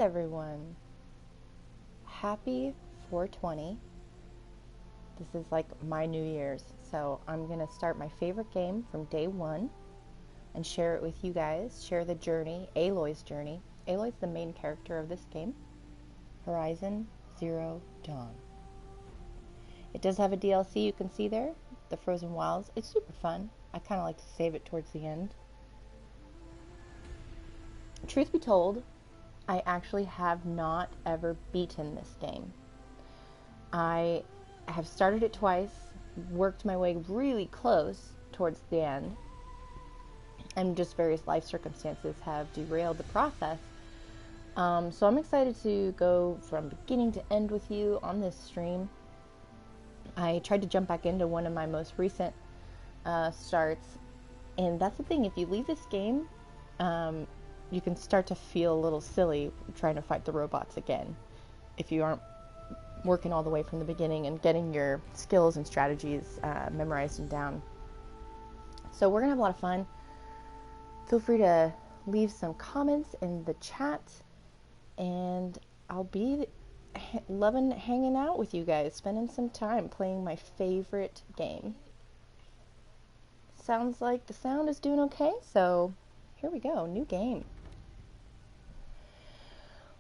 Everyone, happy 420. This is like my New Year's, so I'm gonna start my favorite game from day one and share it with you guys. Share the journey, Aloy's journey. Aloy's the main character of this game, Horizon Zero Dawn. It does have a DLC you can see there, the Frozen Wilds. It's super fun. I kind of like to save it towards the end. Truth be told, I actually have not ever beaten this game. I have started it twice, worked my way really close towards the end, and just various life circumstances have derailed the process. So I'm excited to go from beginning to end with you on this stream. I tried to jump back into one of my most recent starts, and that's the thing, if you leave this game, you can start to feel a little silly trying to fight the robots again if you aren't working all the way from the beginning and getting your skills and strategies memorized and down. So we're gonna have a lot of fun. Feel free to leave some comments in the chat, and I'll be loving hanging out with you guys, spending some time playing my favorite game. Sounds like the sound is doing okay, so here we go, new game.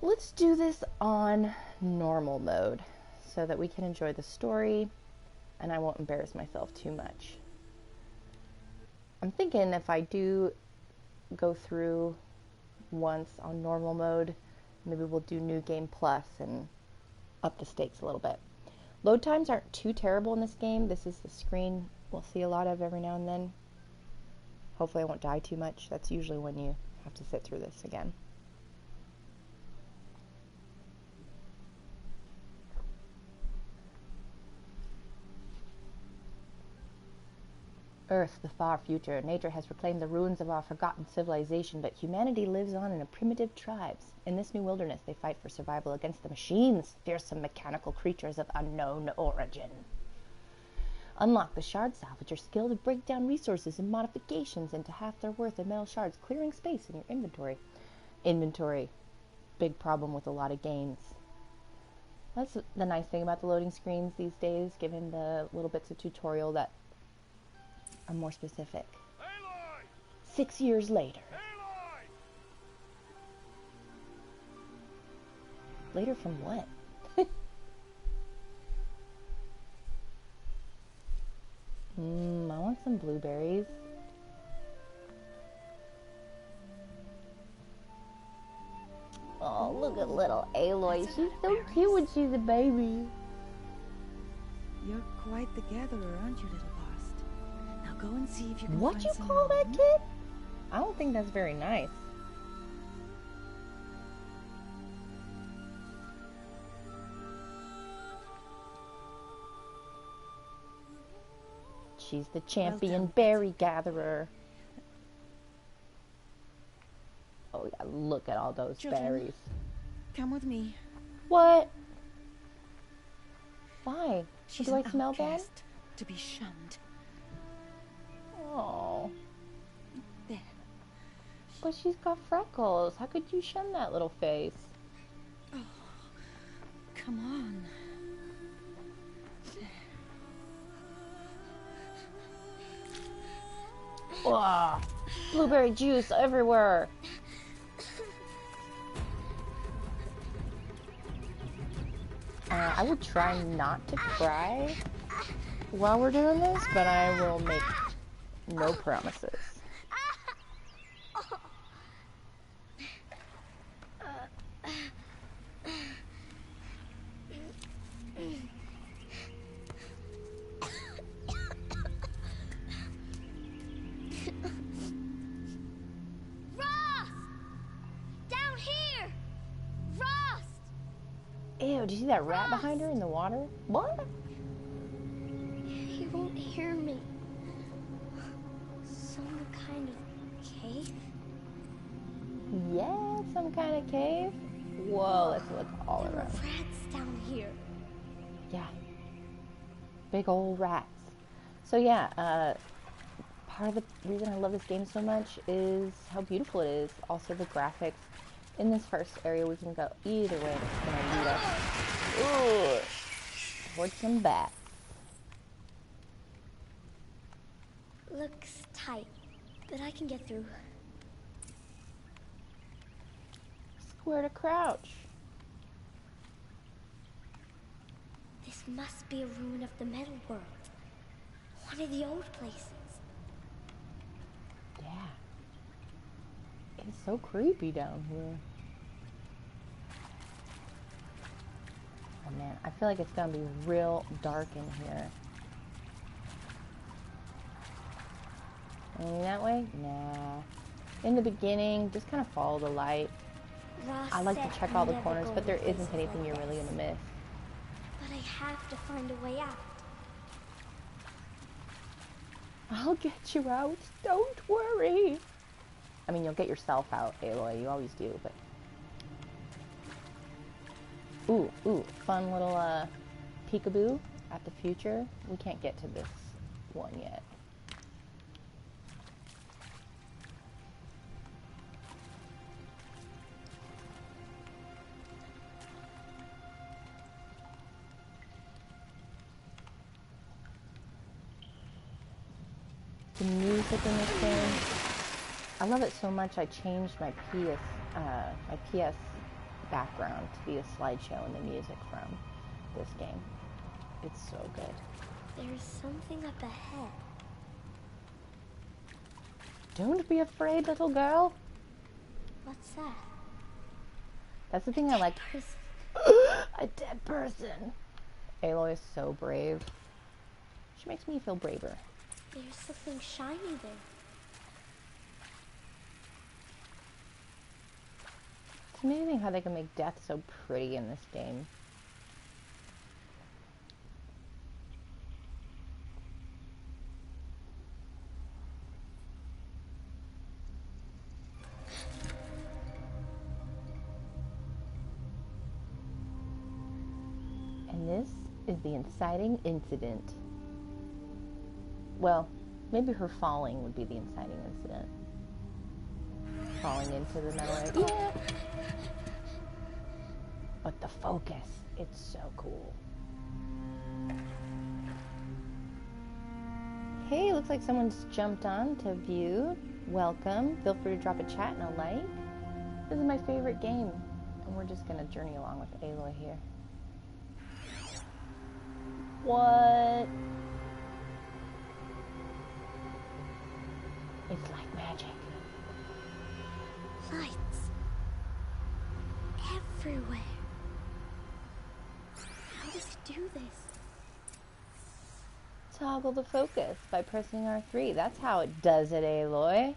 Let's do this on normal mode so that we can enjoy the story and I won't embarrass myself too much. I'm thinking if I do go through once on normal mode, maybe we'll do New Game Plus and up the stakes a little bit. Load times aren't too terrible in this game. This is the screen we'll see a lot of every now and then. Hopefully I won't die too much. That's usually when you have to sit through this again. Earth, the far future. Nature has reclaimed the ruins of our forgotten civilization, but humanity lives on in a primitive tribes. In this new wilderness, they fight for survival against the machines, fearsome mechanical creatures of unknown origin. Unlock the shard salvager skill to break down resources and modifications into half their worth of metal shards, clearing space in your inventory. Big problem with a lot of games. That's the nice thing about the loading screens these days, given the little bits of tutorial that are more specific. Aloy! 6 years later. Aloy! Later from what? I want some blueberries. Oh, look at little Aloy. She's so cute when she's a baby. You're quite the gatherer, aren't you, little Lost? Now go and see if you can What find you some call that more. kid? I don't think that's very nice. She's the champion berry gatherer. Oh yeah, look at all those berries. Come with me. What? Why? She's Do I an smell bad? outcast, to be shunned. Oh. There. But she's got freckles. How could you shun that little face? Oh, come on. Ugh. Blueberry juice everywhere. I will try not to cry while we're doing this, but I will make no promises. Ew, did you see that rat behind her in the water? What? He won't hear me. Some kind of cave? Yeah, some kind of cave. Whoa, let's look all There are around. rats down here. Yeah. Big old rats. So yeah, part of the reason I love this game so much is how beautiful it is. Also the graphics. in this first area, we can go either way. It's going to lead us. Ooh, towards some bats. Looks tight, but I can get through. Square to crouch. This must be a ruin of the metal world. One of the old places. Yeah. It's so creepy down here. Oh man, I feel like it's gonna be real dark in here. Anything that way? Nah. In the beginning, just kind of follow the light. Ross I like said to check all the never corners, go but there in isn't places anything like you're really this. gonna miss. But I have to find a way out. I'll get you out. Don't worry. I mean, you'll get yourself out, Aloy. You always do, but... Ooh, fun little, peekaboo at the future. We can't get to this one yet. The music in this game, I love it so much. I changed my PS background to be a slideshow and the music from this game. It's so good. There's something up ahead. Don't be afraid, little girl. What's that? That's the thing I like. Person. A dead person. Aloy is so brave. She makes me feel braver. There's something shiny there. It's amazing how they can make death so pretty in this game. And this is the inciting incident. Well, maybe her falling would be the inciting incident. Falling into the metal area. Yeah. But the focus, it's so cool. Hey, looks like someone's jumped on to view. Welcome. Feel free to drop a chat and a like. This is my favorite game. And we're just gonna journey along with Aloy here. What? It's like magic. Lights. Everywhere. How does it do this? Toggle the focus by pressing R3. That's how it does it, Aloy.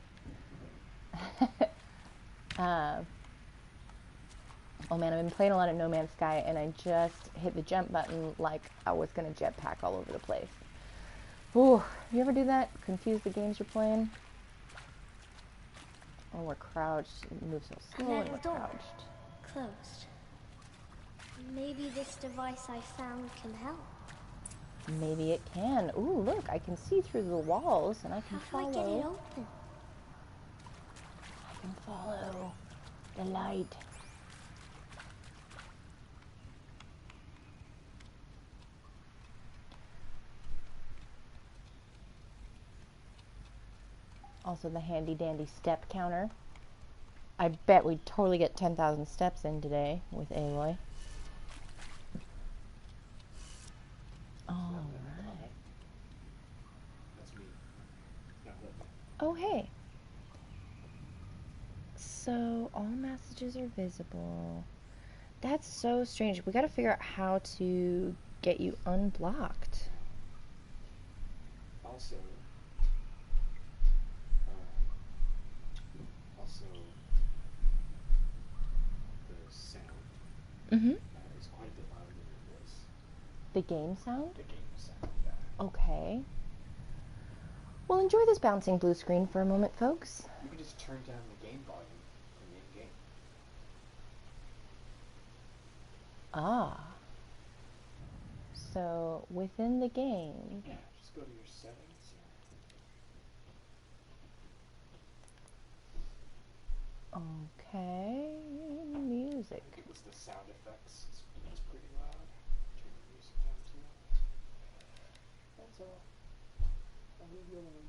Oh man, I've been playing a lot of No Man's Sky, and I just hit the jump button like I was gonna jetpack all over the place. Ooh, you ever do that? Confuse the games you're playing? Oh, we're crouched. We move so slow and we're crouched. Closed. Maybe this device I found can help. Maybe it can. Ooh, look, I can see through the walls and I can follow. How do I get it open? I can follow the light. Also the handy dandy step counter. I bet we'd totally get 10,000 steps in today with Aloy. All right. Oh, hey. So all messages are visible. That's so strange. We gotta figure out how to get you unblocked. Also, the sound is quite a bit louder than your voice. The game sound? The game sound, yeah. Okay. Well, enjoy this bouncing blue screen for a moment, folks. You can just turn down the game volume in the game. Ah. So, within the game... Yeah, just go to your settings. Okay, music. It was the sound effects. It's pretty loud. Turn the music down too. That's all. I'll leave you alone.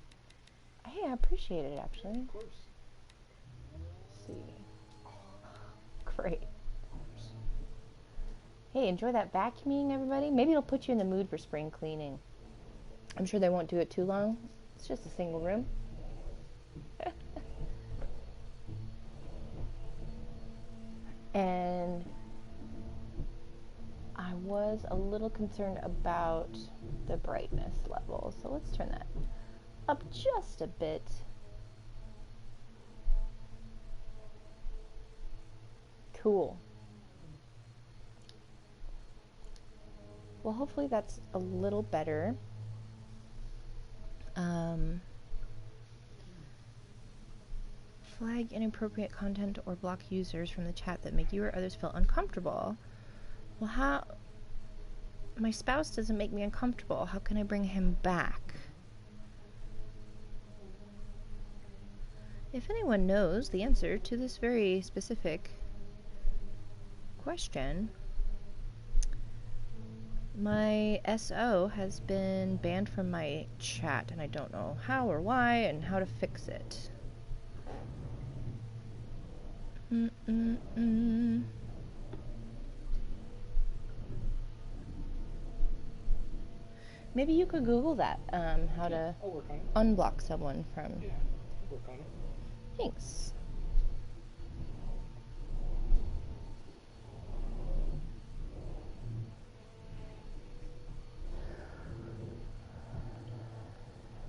Hey, I appreciate it actually. Of course. Let's see. Great. Hey, enjoy that vacuuming, everybody. Maybe it'll put you in the mood for spring cleaning. I'm sure they won't do it too long. It's just a single room. And I was a little concerned about the brightness level, so let's turn that up just a bit. Cool. Well, hopefully that's a little better. Flag inappropriate content or block users from the chat that make you or others feel uncomfortable. Well, how? My spouse doesn't make me uncomfortable. How can I bring him back? If anyone knows the answer to this very specific question, my SO has been banned from my chat, and I don't know how or why and how to fix it. Maybe you could Google that, how to I'll work on it. unblock someone from... Yeah, I'll work on it. Thanks.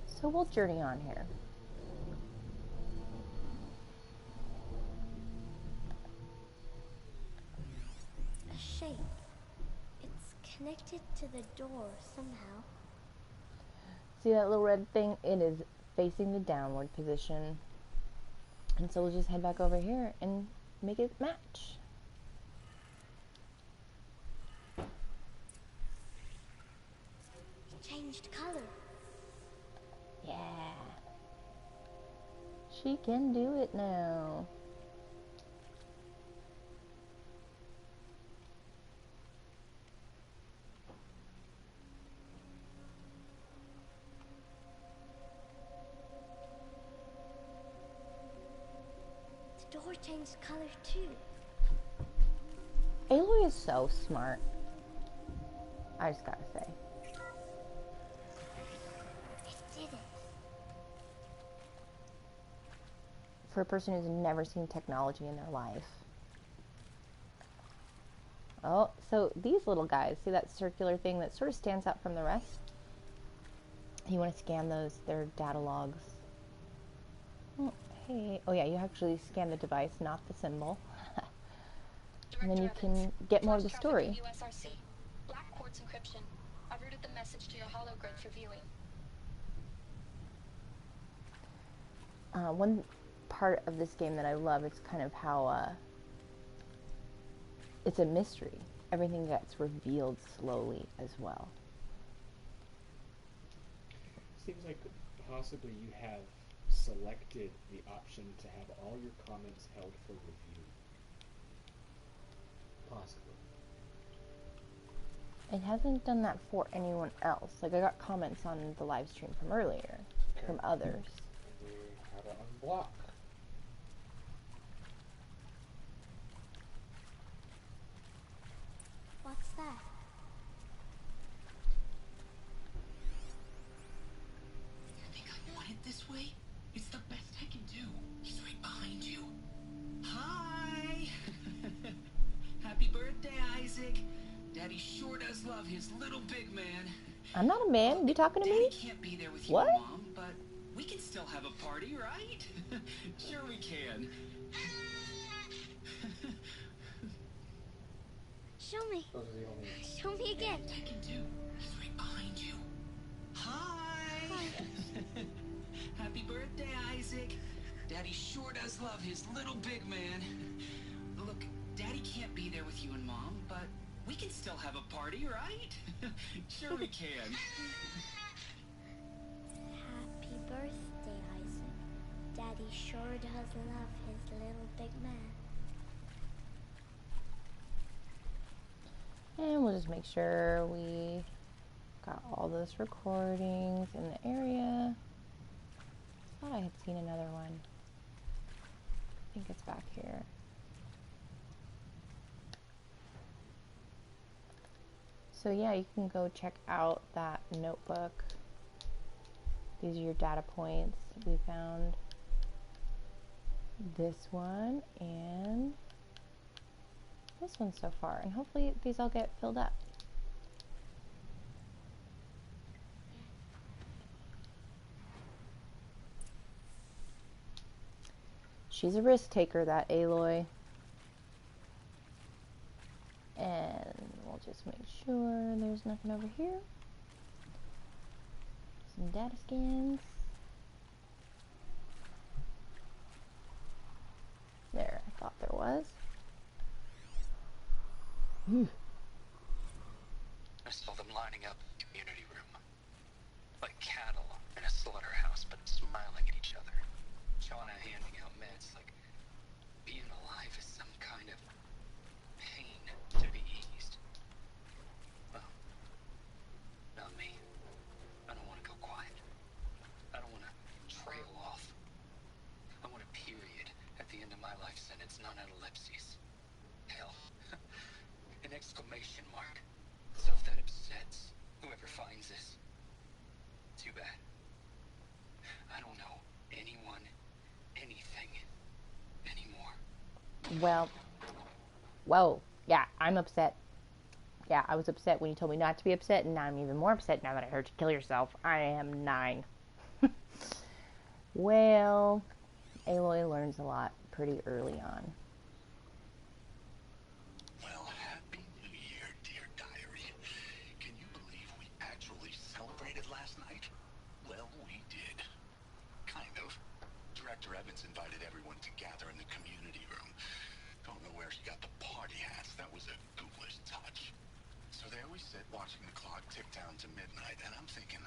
So we'll journey on here. A shape. It's connected to the door somehow. See that little red thing? It is facing the downward position. And so we'll just head back over here and make it match. It changed color. Yeah. She can do it now. The door changed color too. Aloy is so smart. I just gotta say. It did it. For a person who's never seen technology in their life. Oh, so these little guys, see that circular thing that sort of stands out from the rest? You want to scan those, their data logs. Oh, hey. Oh yeah, you actually scan the device, not the symbol. And then you can get more of the story. USRC. Black quartz encryption. I've routed the message to your hologrid for viewing. One part of this game that I love is kind of how it's a mystery. Everything gets revealed slowly as well. Seems like possibly you have selected the option to have all your comments held for review. Possibly. It hasn't done that for anyone else. Like, I got comments on the live stream from earlier, from others. How to unblock. What's that? You think I want it this way? It's the best I can do. He's right behind you. Hi! Happy birthday, Isaac. Daddy sure does love his little big man. I'm not a man. You talking to me? Daddy can't be there with you, What? Mom, but we can still have a party, right? Sure we can. Show me. Those are the only. Show me again. I can do. He's right behind you. Hi! Happy birthday, Isaac. Daddy sure does love his little big man. Look, Daddy can't be there with you and Mom, but we can still have a party, right? Sure we can. Happy birthday, Isaac. Daddy sure does love his little big man. And we'll just make sure we got all those recordings in the area. I thought I had seen another one. I think it's back here. So yeah, you can go check out that notebook. These are your data points. We found this one and this one so far, and hopefully these all get filled up. She's a risk taker, that Aloy. And we'll just make sure there's nothing over here. Some data scans. There, I thought there was. I saw them lining up in the community room. Like cattle in a slaughterhouse, but smiling at each other. Shauna handing out meds like being alive is some kind of pain to be eased. Well, not me. I don't want to go quiet. I don't want to trail off. I want a period at the end of my life sentence, not an ellipses. Hell, an exclamation mark. So if that upsets whoever finds this, too bad. I don't know anyone, anything, anymore. Well, whoa, yeah, I'm upset. Yeah, I was upset when you told me not to be upset, and now I'm even more upset now that I heard you kill yourself. I am 9. Well, Aloy learns a lot pretty early on. Well, Happy New Year, dear diary. Can you believe we actually celebrated last night? Well, we did. Kind of. Director Evans invited everyone to gather in the community room. Don't know where she got the party hats. That was a ghoulish touch. So there we sit, watching the clock tick down to midnight, and I'm thinking,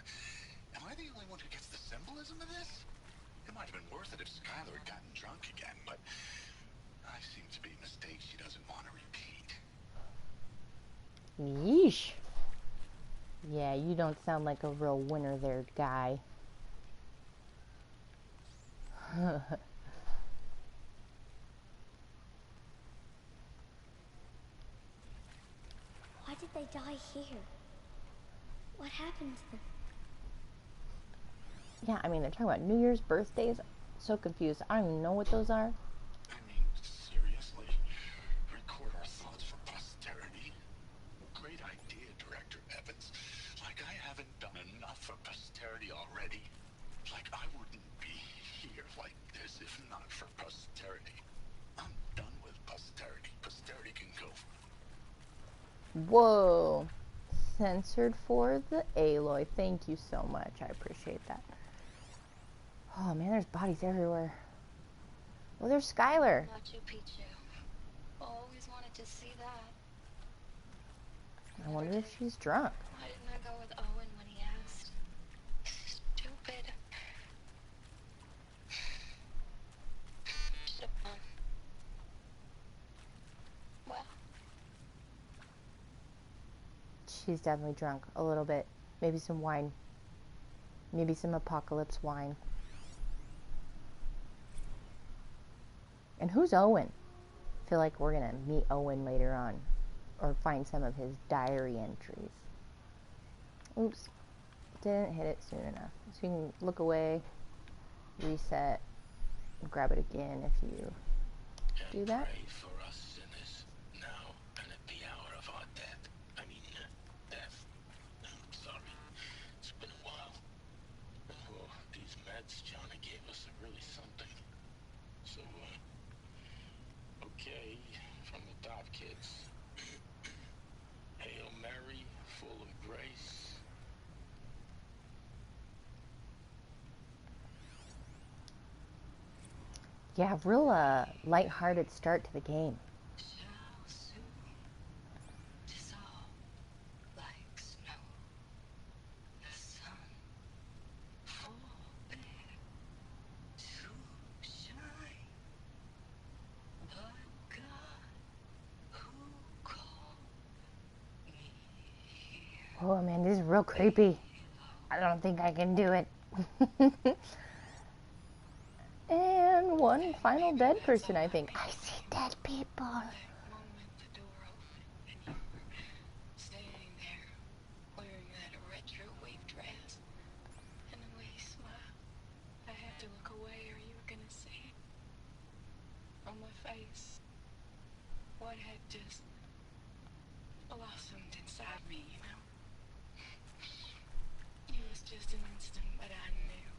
am I the only one who gets the symbolism of this? It might have been worth it if Skylar had gotten drunk again, but I seem to be a mistake she doesn't want to repeat. Yeesh. Yeah, you don't sound like a real winner there, guy. Why did they die here? What happened to them? Yeah, I mean, they're talking about New Year's, birthdays. So confused. I don't even know what those are. I mean, seriously? Record our thoughts for posterity? Great idea, Director Evans. Like I haven't done enough for posterity already. Like I wouldn't be here like this if not for posterity. I'm done with posterity. Posterity can go. Whoa. Censored for the Aloy. Thank you so much. I appreciate that. Oh man, there's bodies everywhere. Oh, there's Skylar. Machu Picchu. Always wanted to see that. I wonder if she's drunk. Why didn't I go with Owen when he asked? Stupid. Should've gone. Well, She's definitely drunk. A little bit. Maybe some wine. Maybe some apocalypse wine. And who's Owen? I feel like we're going to meet Owen later on. Or find some of his diary entries. Oops. Didn't hit it soon enough. So you can look away, reset, grab it again if you do that. Pray for us sinners, now and at the hour of our death. Death. I'm sorry. It's been a while. Oh, these meds Johnny gave us are really something. So, okay, from the top, kids. Hail Mary, full of grace. Yeah, real lighthearted start to the game. shall soon dissolve like snow. The sun fall back to Oh man, this is real creepy. I don't think I can do it. And one final dead person, I think. I see dead people. That moment the door opened and you were standing there wearing that retro wave dress and the way you smiled. I had to look away or you were gonna see on my face what had just blossomed inside me, you know? It was just an instant, but I knew.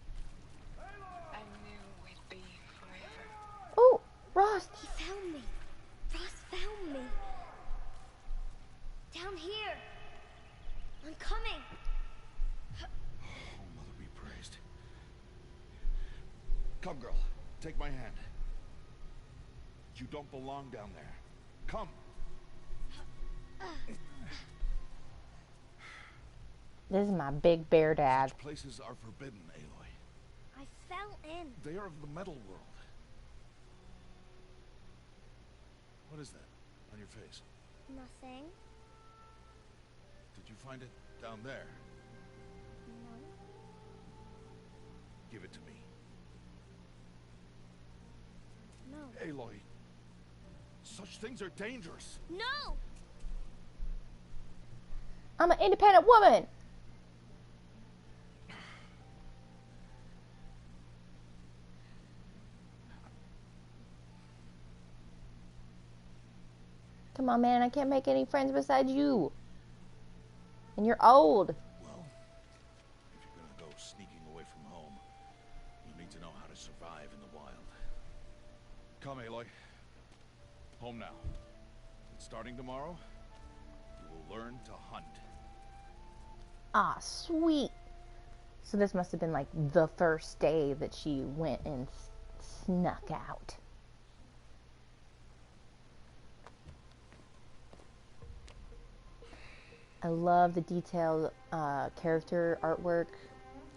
I knew we'd be forever. Oh, Ross. He found me. Ross found me. Down here. I'm coming. Oh, Mother be praised. Come, girl. Take my hand. You don't belong down there. Come. This is my big bear dad. Such places are forbidden, Aloy. I fell in. They are of the metal world. What is that on your face? Nothing. Did you find it down there? No. Give it to me. No. Aloy, such things are dangerous. No! I'm an independent woman. Come on, man. I can't make any friends besides you. And you're old. Well, if you're gonna go sneaking away from home, you need to know how to survive in the wild. Come, Aloy. Home now. And starting tomorrow, you will learn to hunt. Ah, sweet. So this must have been like the first day that she went and snuck out. I love the detailed character artwork,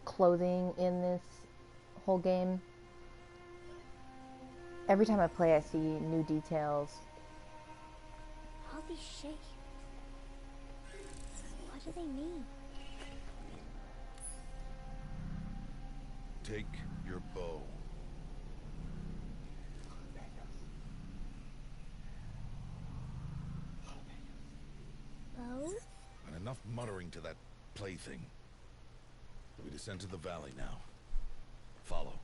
clothing in this whole game. Every time I play, I see new details. All these shapes. What do they mean? Take your bow. Bow? And enough muttering to that plaything. We descend to the valley now. Follow.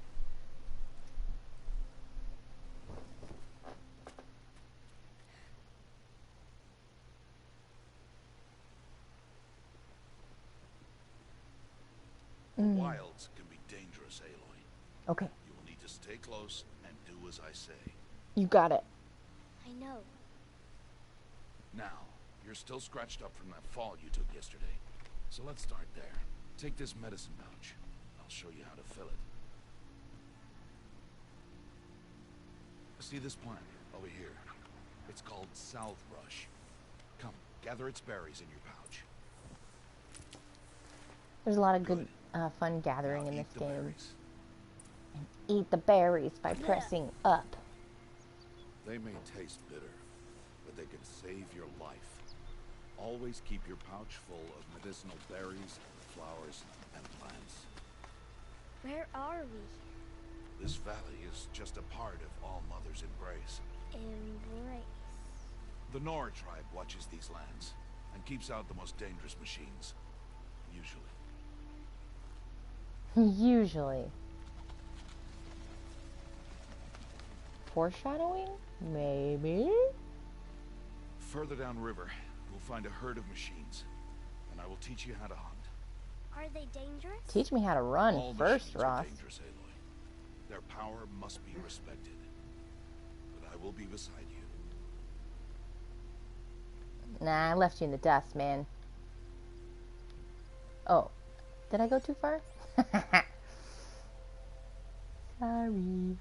The wilds can be dangerous, Aloy. Okay, You will need to stay close and do as I say. you got it. I know. Now, you're still scratched up from that fall you took yesterday. So let's start there. Take this medicine pouch. I'll show you how to fill it. See this plant over here? It's called southrush. Come, gather its berries in your pouch. There's a lot of good, fun gathering Now in eat this the game. berries. Eat the berries by pressing up. They may taste bitter, but they can save your life. Always keep your pouch full of medicinal berries, flowers, and plants. Where are we? This valley is just a part of All Mother's embrace. Embrace. The Nora tribe watches these lands and keeps out the most dangerous machines. Usually. Usually. Foreshadowing? Maybe? Further downriver, you'll find a herd of machines, and I will teach you how to hunt. Are they dangerous? Teach me how to run All first, machines are Ross. dangerous, Aloy. Their power must be respected. But I will be beside you. Nah, I left you in the dust, man. Oh. Did I go too far? Sorry.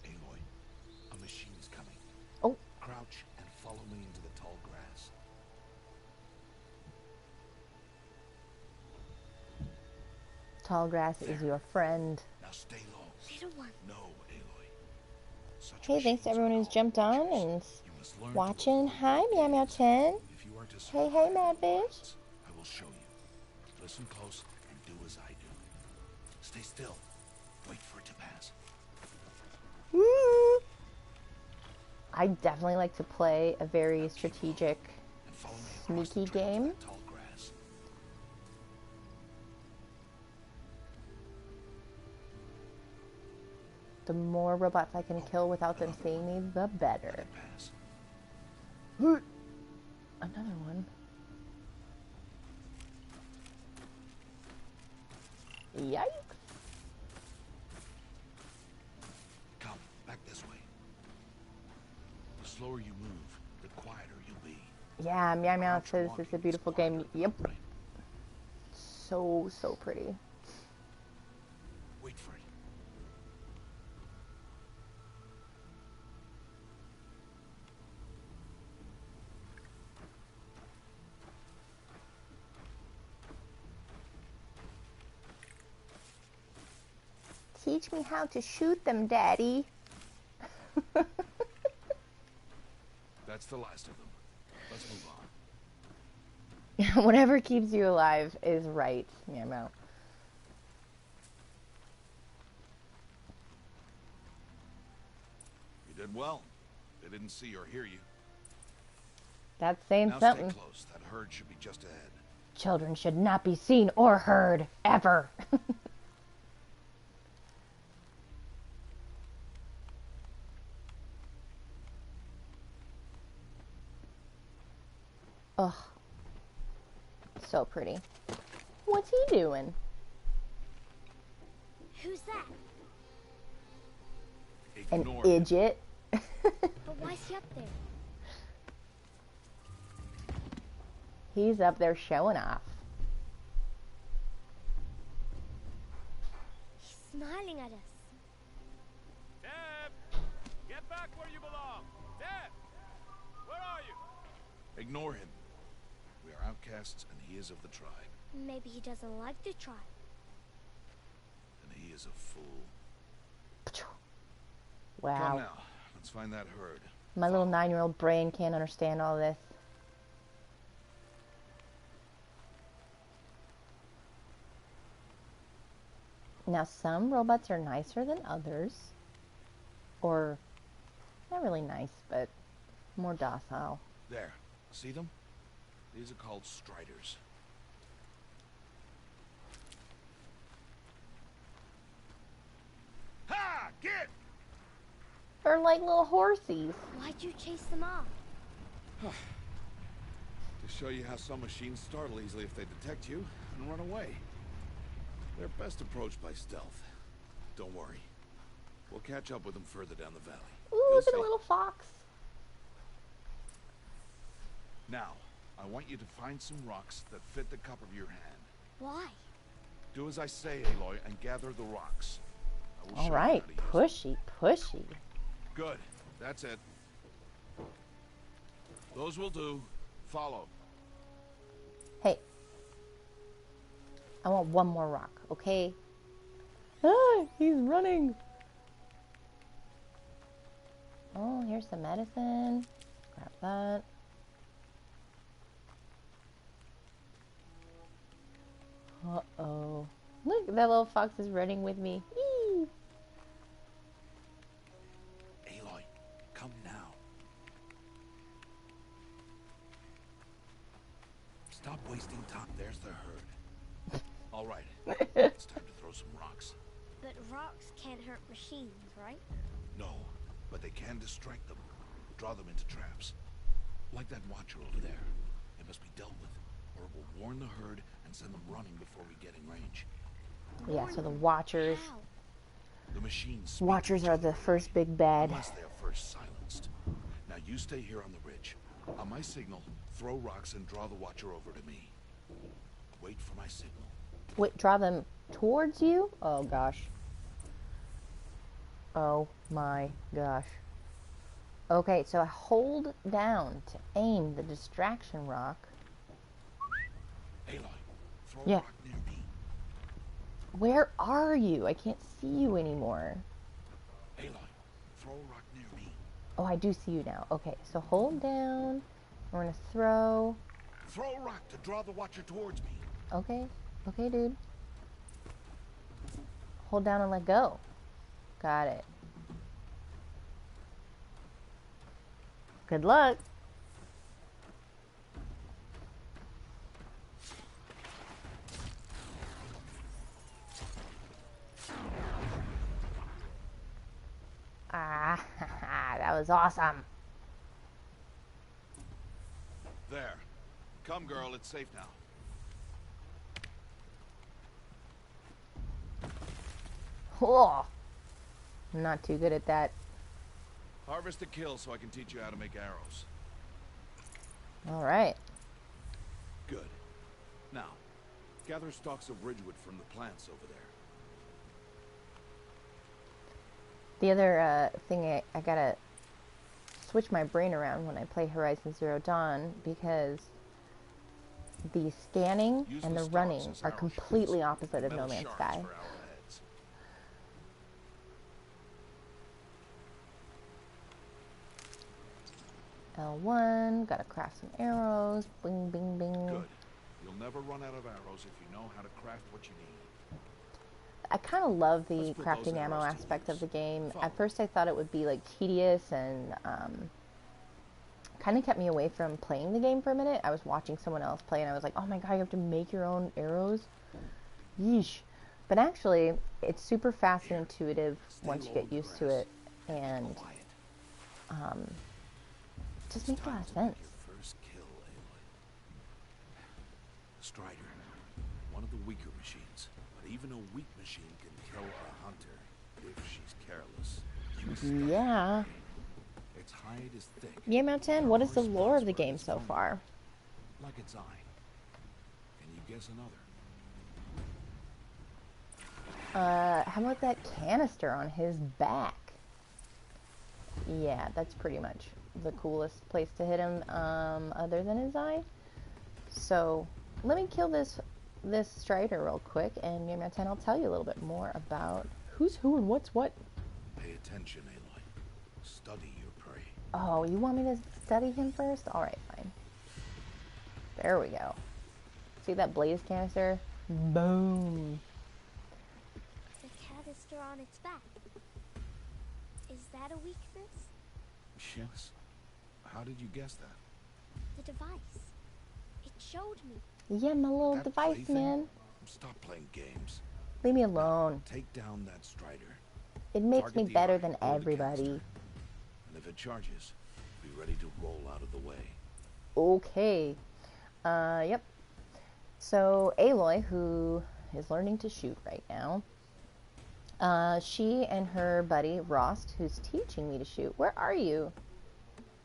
Aloy, a machine's coming. Oh. Crouch and follow me into the tall grass. Tall grass is your friend. Now stay low. Little one. No, Aloy. Such Hey, thanks to machines everyone are who's all jumped on creatures. and You must learn to watching. avoid Hi, their Meow Meow gaze. 10. If you are to Hey, survive in Mad the Bitch. wilds, I will show you. Listen close and do as I do. Stay still. Wait for it to pass. Woo! I definitely like to play a very strategic, And follow me across the sneaky trail to game. that tall grass. The more robots I can kill without them seeing me, the better. Let it pass. Another one. Yikes. Come, back this way. The slower you move, the quieter you'll be. Yeah, Meow Meow Crouch says walking it's a is beautiful quieter game. than Yep. upright. So pretty. Wait for it. Teach me how to shoot them, Daddy. That's the last of them. Let's move on. Whatever keeps you alive is right, Meow Meow. You did well. They didn't see or hear you. That's saying Now something. stay close. That herd should be just ahead. Children should not be seen or heard, ever. Ugh. So pretty. What's he doing? Who's that? An Ignore him. idiot. But why is he up there? He's up there showing off. He's smiling at us. Deb! Get back where you belong! Deb! Where are you? Ignore him. We are outcasts, and he is of the tribe. Maybe he doesn't like the tribe. And he is a fool. Come Wow. now. Let's find that herd. My little 9-year-old brain can't understand all this. Now, some robots are nicer than others. Or, not really nice, but more docile. There. See them? These are called striders. Ha! Get! They're like little horsies. Why'd you chase them off? To show you how some machines startle easily if they detect you and run away. They're best approached by stealth. Don't worry. We'll catch up with them further down the valley. Ooh, You'll look at a see. little fox. Now, I want you to find some rocks that fit the cup of your hand. Why? Do as I say, Aloy, and gather the rocks. I will show All you right, how to use them. pushy. Good. That's it. Those will do. Follow. Hey. I want one more rock, okay? Ah, he's running. Oh, here's some medicine. Grab that. Uh-oh. Look, that little fox is running with me. Eee. Aloy, come now. Stop wasting time. There's the herd. All right. It's time to throw some rocks. But rocks can't hurt machines, right? No, but they can distract them. Draw them into traps. Like that watcher over there. It must be dealt with, or it will warn the herd and send them running before we get in range. Yeah, so the Watchers. How? The machines speak Watchers to are each the other first big bad. unless they are first silenced. Now you stay here on the ridge. On my signal, throw rocks and draw the watcher over to me. Wait for my signal. Wait, draw them towards you? Oh, gosh. Oh, my gosh. Okay, so I hold down to aim the distraction rock. Aloy, throw Yeah. a rock near me. Where are you? I can't see you anymore. Aloy, throw throw a rock near me. Oh, I do see you now. Okay, so hold down. We're gonna throw. Throw a rock to draw the Watcher towards me. Okay. Okay, dude. Hold down and let go. Got it. Good luck. Ah, that was awesome. There. Come, girl, it's safe now. Oh, I'm not too good at that. Harvest a kill so I can teach you how to make arrows. All right. Good. Now, gather stalks of ridgewood from the plants over there. The other thing I gotta switch my brain around when I play Horizon Zero Dawn, because the scanning and the running are completely opposite of No Man's Sky. L1, gotta craft some arrows. Bing, bing, bing. Good. You'll never run out of arrows if you know how to craft what you need. I kind of love the crafting ammo aspect of the game. At first I thought it would be like tedious and kind of kept me away from playing the game for a minute. I was watching someone else play and I was like, oh my god, you have to make your own arrows? Yeesh. But actually, it's super fast and intuitive once you get used to it, and it just makes a lot of sense. First kill, Aloy. Strider, one of the weaker machines, but even a weak machine can kill a hunter if she's careless. Yeah. Its hide is thick. Yeah, Mountain, what is the lore of the game so far? Like its eye. Can you guess another? How about that canister on his back? Yeah, that's pretty much the coolest place to hit him, other than his eye. So, let me kill this Strider real quick, and Meow Meow 10, I'll tell you a little bit more about who's who and what's what. Pay attention, Aloy. Study your prey. Oh, you want me to study him first? Alright, fine. There we go. See that blaze canister? Boom. The canister on its back. Is that a weakness? Yes. How did you guess that? The device. It showed me. Yeah, my little That device, plaything? man. Stop playing games. Leave me alone. Take down that Strider. It makes Target me the better eye, than or the everybody. canister. And if it charges, be ready to roll out of the way. Okay. Yep. So, Aloy, who is learning to shoot right now, she and her buddy, Rost, who's teaching me to shoot. Where are you?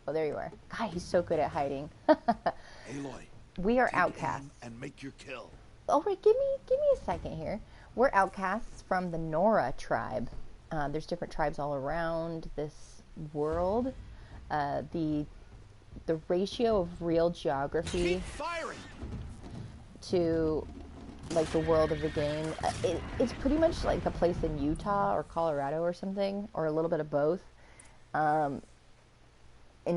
Oh, there you are. God, he's so good at hiding. Aloy, We are take outcasts. aim and make your kill. Oh, wait, give me a second here. We're outcasts from the Nora tribe. There's different tribes all around this world. The ratio of real geography Keep firing. to like the world of the game, it's pretty much like a place in Utah or Colorado or something, or a little bit of both. And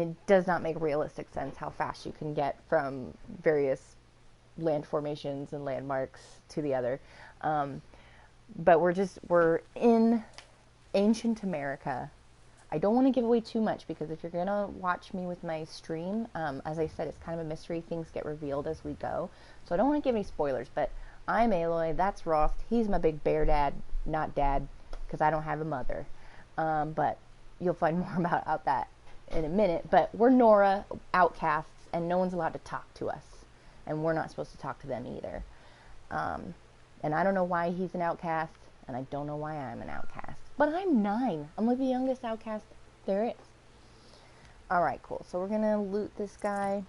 it does not make realistic sense how fast you can get from various land formations and landmarks to the other. But we're in ancient America. I don't want to give away too much, because if you're going to watch me with my stream, as I said, it's kind of a mystery. Things get revealed as we go. So I don't want to give any spoilers, but I'm Aloy, that's Rost. He's my big bear dad, not dad, because I don't have a mother. But you'll find more about that in a minute. But we're Nora, outcasts, and no one's allowed to talk to us. And we're not supposed to talk to them either. And I don't know why he's an outcast, and I don't know why I'm an outcast. But I'm 9. I'm like the youngest outcast there is. Alright, cool. So we're going to loot this guy.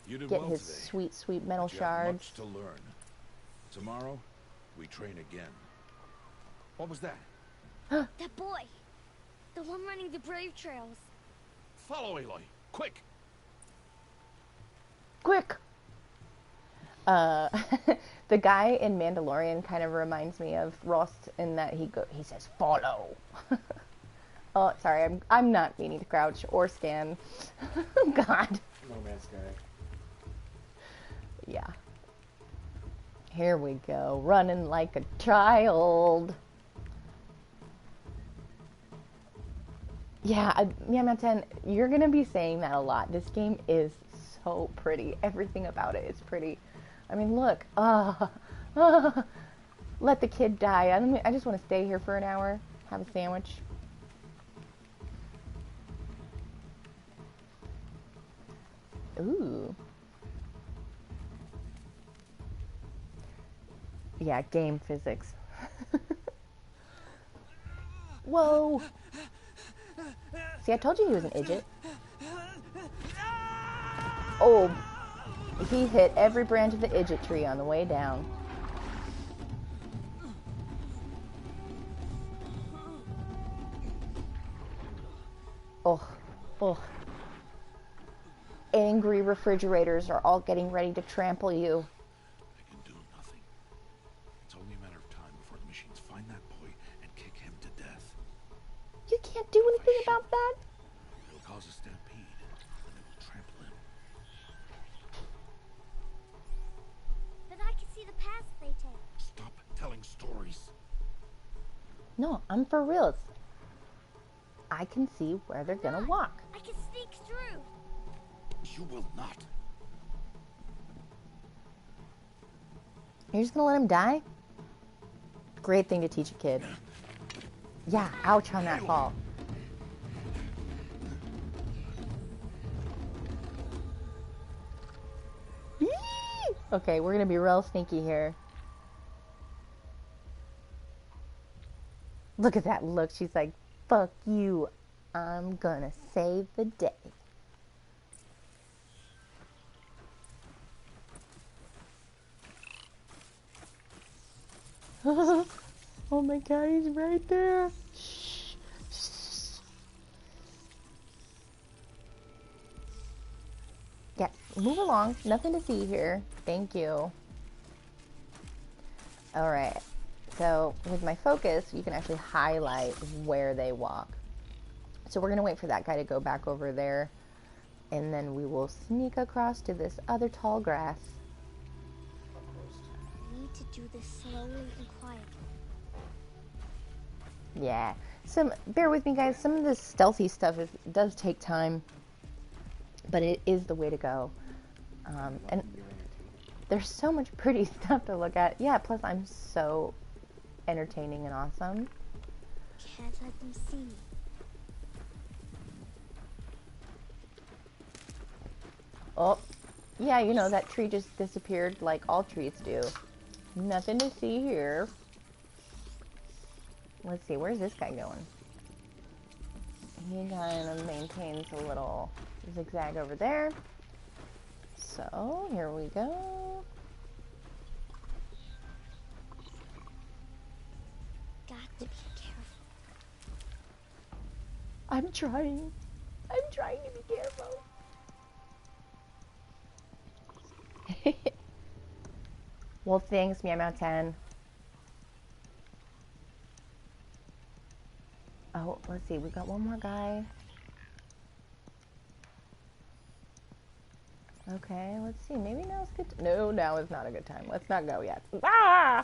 You did Get well his today, sweet, sweet metal but you have shards. much to learn. Tomorrow, we train again. What was that? That boy. The one running the brave trails. Follow Aloy, quick! Quick! The guy in Mandalorian kind of reminds me of Rost in that he says, follow. Oh, sorry, I'm not meaning to crouch or scan. Oh, God. No Man's Sky. Yeah. Here we go, running like a child. Yeah, Mia 10, you're gonna be saying that a lot. This game is so pretty. Everything about it is pretty. I mean, look. Let the kid die. I just want to stay here for an hour, have a sandwich. Ooh. Yeah, game physics. Whoa. See, I told you he was an idiot. Oh, he hit every branch of the idiot tree on the way down. Oh, oh. Angry refrigerators are all getting ready to trample you. I can do nothing. It's only a matter of time before the machines find that boy and kick him to death. You can't do anything about that. It'll cause a stampede, and it will trample him. But I can see the paths they take. Stop telling stories. No, I'm for real. I can see where they're gonna walk. I can sneak through. You will not. You're just gonna let him die? Great thing to teach a kid. Yeah, ouch on that fall. Yee! Okay, we're gonna be real sneaky here. Look at that look. She's like, fuck you. I'm gonna save the day. Oh my god, he's right there. Shh. Shh. Yeah, move along. Nothing to see here. Thank you. Alright. So, with my focus, you can actually highlight where they walk. So we're going to wait for that guy to go back over there. And then we will sneak across to this other tall grass. I need to do this slowly and quietly. Yeah. Bear with me, guys. Some of this stealthy stuff does take time. But it is the way to go. And there's so much pretty stuff to look at. Yeah, plus I'm so entertaining and awesome. Can't let them see me. Oh, yeah, you know, that tree just disappeared like all trees do. Nothing to see here. Let's see, where's this guy going? He kind of maintains a little zigzag over there. So, here we go. Got to be careful. I'm trying. I'm trying to be careful. Well, thanks, Meow 10. Oh, let's see. We got one more guy. Okay, let's see. Maybe now's good. No, now is not a good time. Let's not go yet. Ah!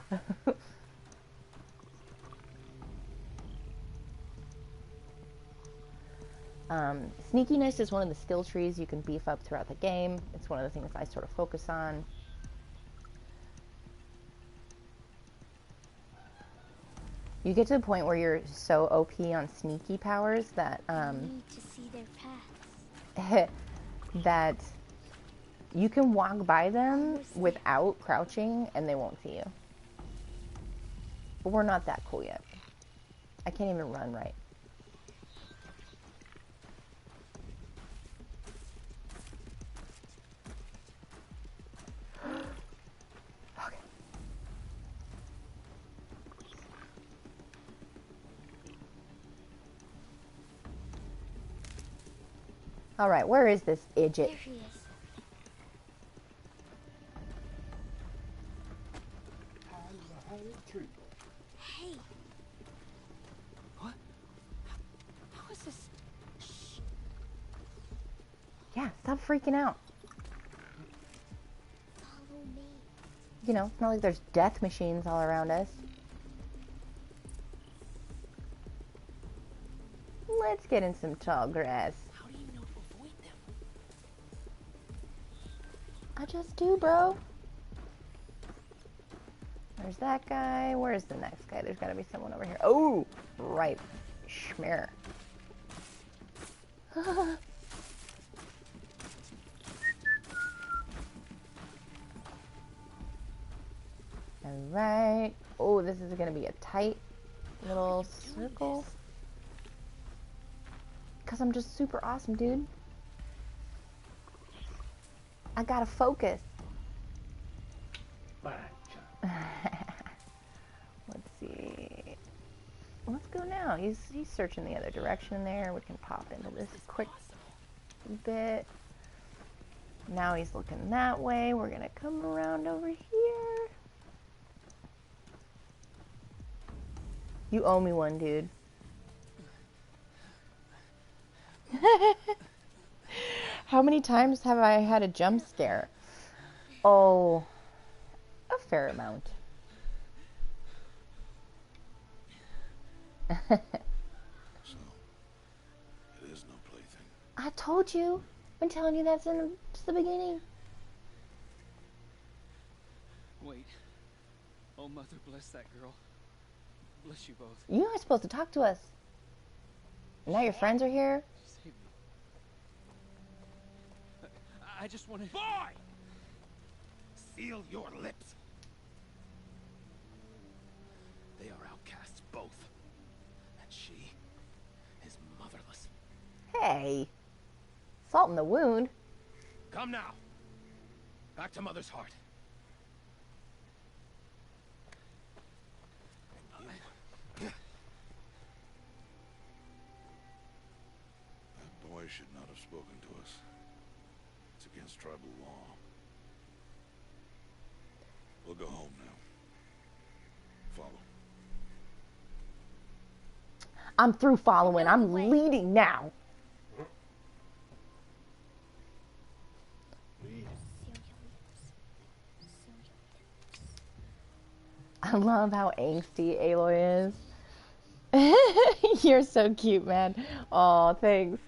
Sneakiness is one of the skill trees you can beef up throughout the game. It's one of the things I sort of focus on. You get to the point where you're so OP on sneaky powers that I need to see their paths. that you can walk by them without crouching and they won't see you. But we're not that cool yet. I can't even run right. Okay. All right, where is this idiot? There he is. Hey, What? Yeah, stop freaking out. Follow me. You know, it's not like there's death machines all around us. Let's get in some tall grass. How do you know to avoid them? I just do, bro. There's that guy. Where's the next guy? There's gotta be someone over here. Oh, right. Schmear. Alright. Oh, this is gonna be a tight little circle. Because I'm just super awesome, dude. I gotta focus. Let's see. Let's go now. He's searching the other direction there. We can pop into this quick bit. Now he's looking that way. We're gonna come around over here. You owe me one, dude. How many times have I had a jump scare? Oh, a fair amount. So, it is no plaything. I told you. Been telling you that since the beginning. Wait. Oh, Mother, bless that girl. Bless you both. You weren't supposed to talk to us. And now your friends are here. Save me. I just want to... Boy! Seal your lips. They are outcasts, both. And she is motherless. Hey. Salt in the wound. Come now. Back to Mother's heart. That boy should not have spoken to us. It's against tribal law. We'll go home now. Follow. I'm through following. I'm leading now. I love how angsty Aloy is. You're so cute, man. Aw, thanks.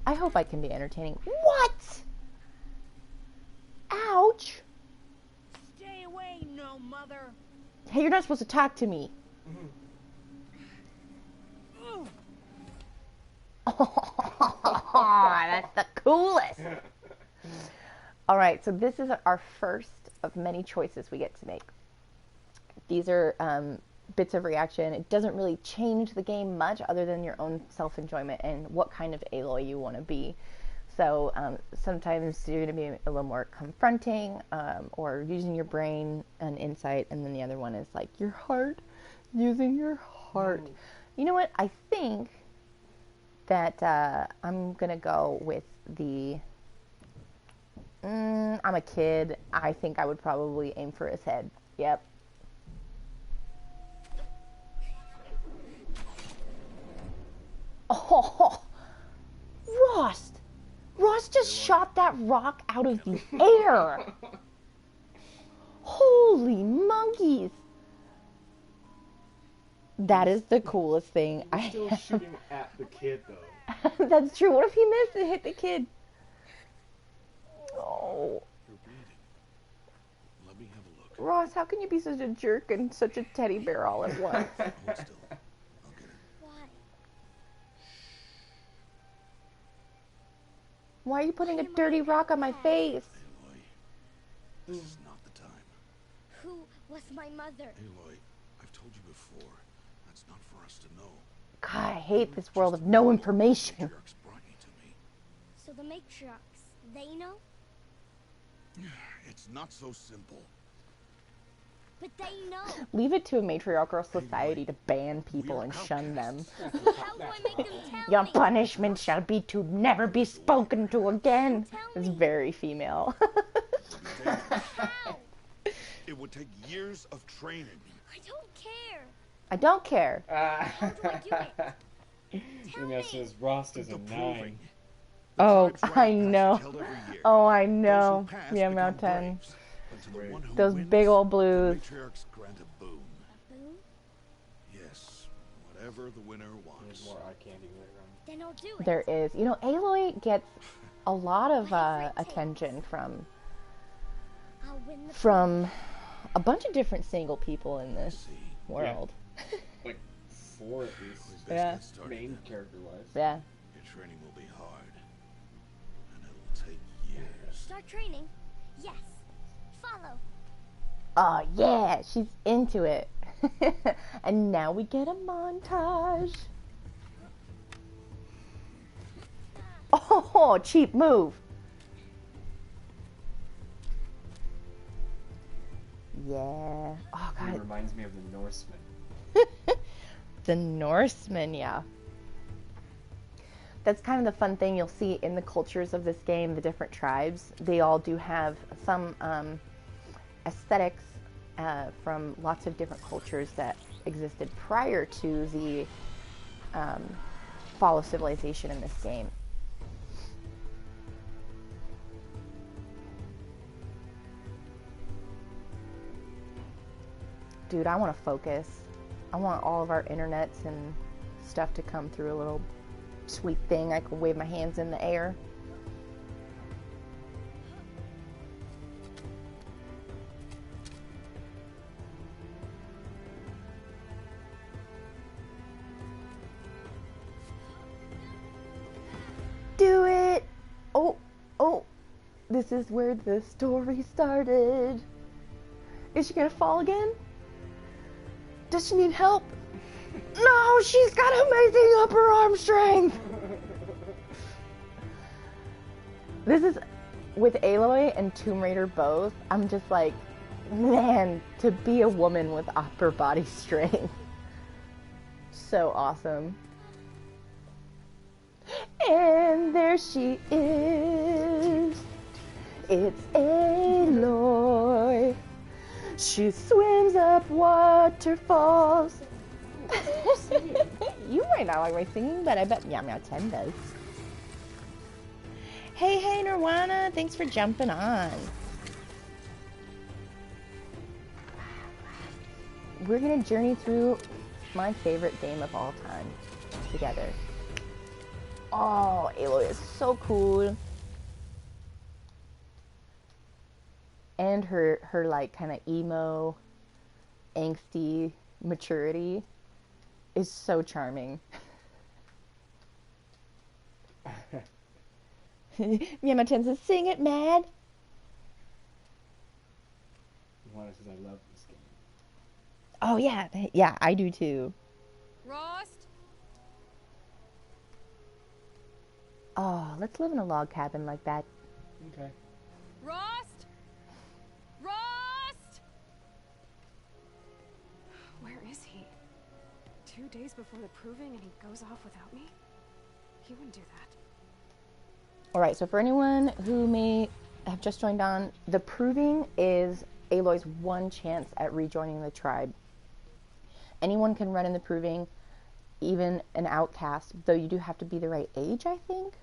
I hope I can be entertaining. What? Ouch. Stay away, no mother. Hey, you're not supposed to talk to me. Oh, that's the coolest. All right, so this is our first of many choices we get to make. These are bits of reaction. It doesn't really change the game much other than your own self-enjoyment and what kind of Aloy you want to be. So sometimes you're going to be a little more confronting or using your brain and insight, and then the other one is like your heart, using your heart. You know what? I think that I'm going to go with the... I'm a kid. I think I would probably aim for his head. Yep. Oh, Ross! Ross just shot that rock out of the air! Holy monkeys! That is the coolest thing I have. Still shooting at the kid, though. That's true. What if he missed and hit the kid? Oh. You're bleeding. Let me have a look. Ross, how can you be such a jerk and such a teddy bear all at once? Hold still. I'll get it. Why? Why are you putting a dirty rock on my face? Aloy, this is not the time. Who was my mother? Aloy, I've told you before. That's not for us to know. God, I hate this world of no information. Matriarchs brought you to me. So the matriarchs, they know? It's not so simple. But they know. Leave it to a matriarchal society to ban people and shun them. How do I make them tell Your me? punishment shall be to never be spoken to again. Tell It's me. very female. How? It would take years of training. I don't care. I don't care. How do I do it? Tell Ina me. says Rost is The a proving. 9. Oh, tribe's I rite know. passage held every year. Oh, I Those who know. pass Yeah, become Mountain. braves. But to the one who Those wins, big old the blues. matriarchs grant a boon. A boon? Yes, whatever the winner There's wants. more eye candy later on. Then I'll do it. There is. You know, Aloy gets a lot of Whatever it takes. attention I'll win the from a bunch of different single people in this See, world. Like 4 at least. best Yeah. get started Main then. character-wise. Yeah. Your training will be hard, and it will take years. Start training. Yes. Follow. Oh, yeah. She's into it. And now we get a montage. Oh, cheap move. Yeah. Oh, It God. reminds me of the Norsemen. The Norsemen, yeah. That's kind of the fun thing you'll see in the cultures of this game, the different tribes. They all do have some aesthetics from lots of different cultures that existed prior to the fall of civilization in this game. Dude, I want to focus. I want all of our internets and stuff to come through a little sweet thing. I can wave my hands in the air. Do it! Oh, oh, this is where the story started. Is she gonna fall again? Does she need help? No, she's got amazing upper arm strength. This is, with Aloy and Tomb Raider both, I'm just like, man, to be a woman with upper body strength. So awesome. And there she is. It's Aloy. She swims up waterfalls. You might not like my singing, but I bet Meow Meow 10 does. Hey, hey, Nirwana, thanks for jumping on. We're gonna journey through my favorite game of all time together. Oh, Aloy is so cool. And her like kind of emo, angsty maturity is so charming. Yama Ten says, sing it, Mad. Juana says, I love this game. Oh, yeah. Yeah, I do too. Rost? Oh, let's live in a log cabin like that. Okay. Rost? Rost? Where is he? 2 days before the proving and he goes off without me? He wouldn't do that. Alright, so for anyone who may have just joined on, the proving is Aloy's one chance at rejoining the tribe. Anyone can run in the proving, even an outcast, though you do have to be the right age, I think?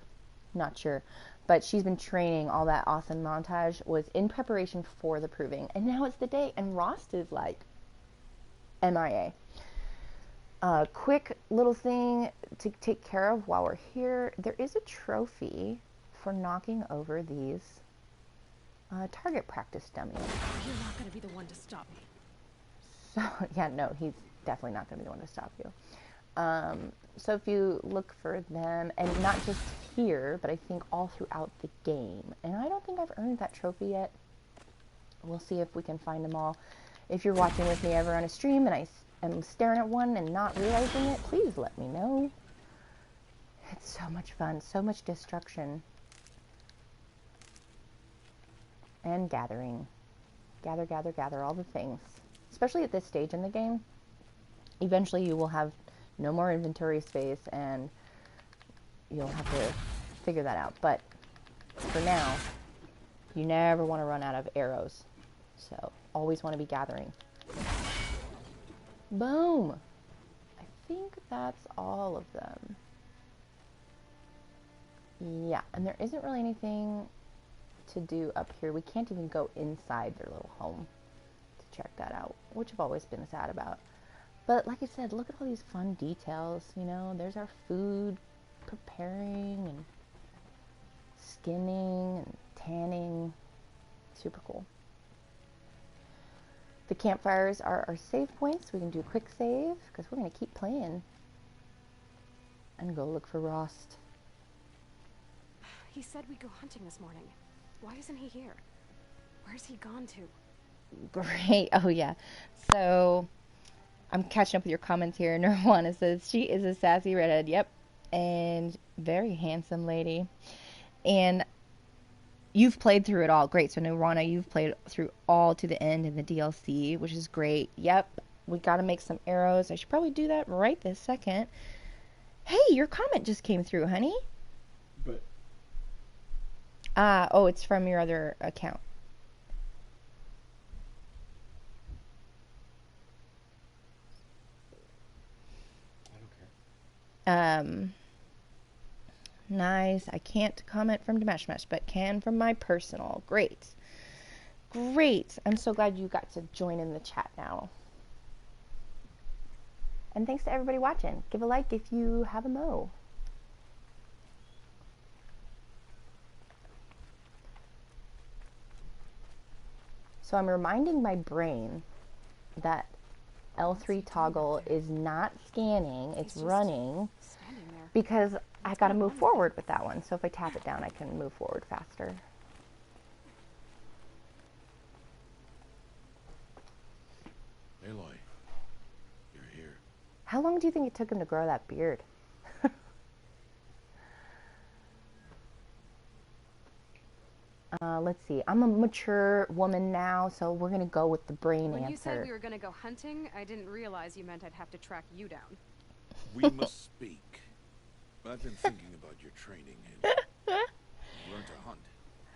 Not sure. But she's been training. All that awesome montage was in preparation for the proving. And now it's the day, and Rost is like MIA. Quick little thing to take care of while we're here. There is a trophy for knocking over these target practice dummies. You're not gonna be the one to stop me. So, yeah, no, he's definitely not going to be the one to stop you. So if you look for them, and not just here, but I think all throughout the game. And I don't think I've earned that trophy yet. We'll see if we can find them all. If you're watching with me ever on a stream and I am staring at one and not realizing it, please let me know. It's so much fun, so much destruction. And gathering. Gather, gather, gather, all the things. Especially at this stage in the game. Eventually you will have no more inventory space and you'll have to figure that out. But for now, you never want to run out of arrows. So always want to be gathering. Boom! I think that's all of them. Yeah, and there isn't really anything to do up here. We can't even go inside their little home to check that out, which I've always been sad about. But like I said, look at all these fun details, you know. There's our food preparing and skinning and tanning. Super cool. The campfires are our save points. We can do a quick save because we're going to keep playing and go look for Rost. He said we'd go hunting this morning. Why isn't he here? Where's he gone to? Great. Oh, yeah. So I'm catching up with your comments here. Nirvana says she is a sassy redhead. Yep. And very handsome lady. And you've played through it all. Great. So Nirvana, you've played through all to the end in the DLC, which is great. Yep. We got to make some arrows. I should probably do that right this second. Hey, your comment just came through, honey. But Oh, it's from your other account. I don't care. Nice. I can't comment from Dimash Mesh, but can from my personal. Great. Great. I'm so glad you got to join in the chat now. And thanks to everybody watching. Give a like if you have a mo. So I'm reminding my brain that L3 toggle is not scanning, it's running, because I got to move forward with that one. So if I tap it down, I can move forward faster. Aloy, you're here. How long do you think it took him to grow that beard? Let's see. I'm a mature woman now, so we're going to go with the brain answer. When you said we were going to go hunting, I didn't realize you meant I'd have to track you down. We must speak. I've been thinking about your training. Aloy. You learn to hunt,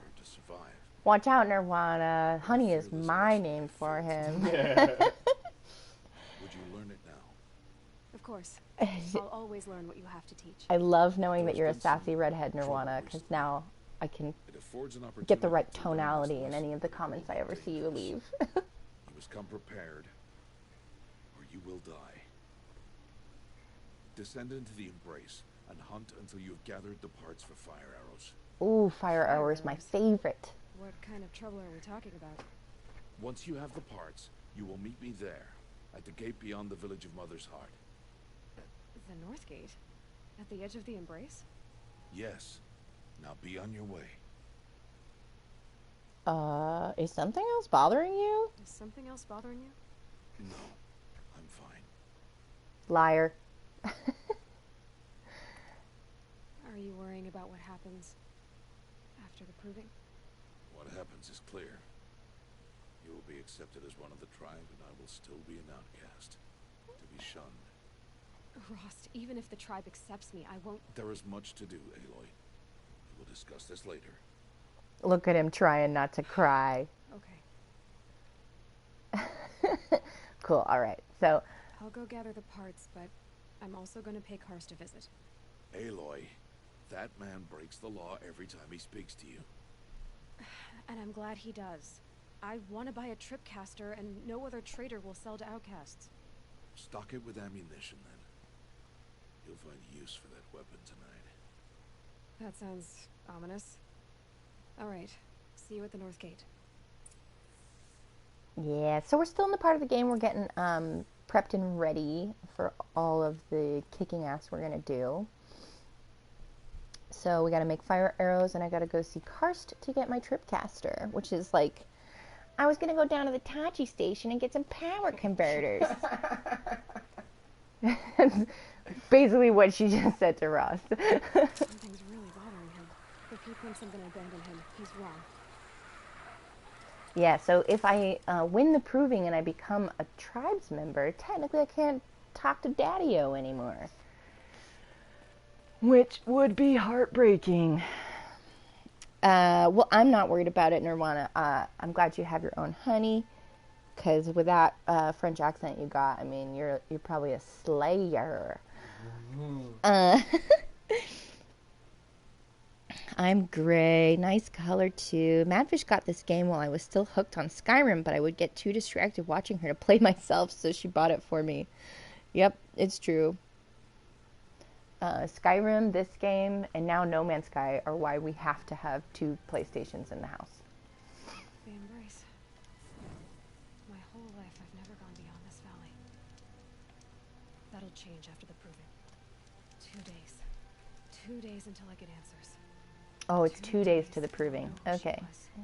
learn to survive. Watch out, Nirvana. Honey is my name for him. Would you learn it now? Of course. I'll always learn what you have to teach. I love knowing that you're a sassy redhead, Nirvana, because now I can get the right tonality in any of the comments I ever see you leave. You must come prepared, or you will die. Descend into the embrace and hunt until you have gathered the parts for fire arrows. Ooh, fire arrows, my favorite. What kind of trouble are we talking about? Once you have the parts, you will meet me there, at the gate beyond the village of Mother's Heart. The North Gate? At the edge of the embrace? Yes. Now be on your way. Is something else bothering you? Is something else bothering you? No, I'm fine. Liar. Are you worrying about what happens after the proving? What happens is clear. You will be accepted as one of the tribe, and I will still be an outcast, to be shunned. Rost, even if the tribe accepts me, I won't... There is much to do, Aloy. We will discuss this later. Look at him trying not to cry. Okay. Cool, alright. So... I'll go gather the parts, but I'm also going to pay Karst a visit. Aloy, that man breaks the law every time he speaks to you. And I'm glad he does. I want to buy a tripcaster, and no other trader will sell to outcasts. Stock it with ammunition, then. You'll find use for that weapon tonight. That sounds ominous. Alright, see you at the North Gate. Yeah, so we're still in the part of the game we're getting prepped and ready for all of the kicking ass we're going to do. So we got to make fire arrows, and I got to go see Karst to get my tripcaster, which is like, I was going to go down to the Tachi station and get some power converters. Basically what she just said to Ross. Something's really bothering him. If he thinks I'm going to abandon him, he's wrong. Yeah, so if I win the proving and I become a tribes member, technically I can't talk to Daddy-O anymore. Which would be heartbreaking. Well, I'm not worried about it, Nirvana. I'm glad you have your own honey, because with that French accent you got, I mean, you're probably a slayer. I'm great. Nice color too. Madfish got this game while I was still hooked on Skyrim, but I would get too distracted watching her to play myself, so she bought it for me. Yep, it's true. Skyrim, this game, and now No Man's Sky are why we have to have 2 PlayStations in the house. The embrace. My whole life I've never gone beyond this valley. That'll change after the proving. 2 days. 2 days until I get answers. Oh, it's 2 days to the proving. Okay,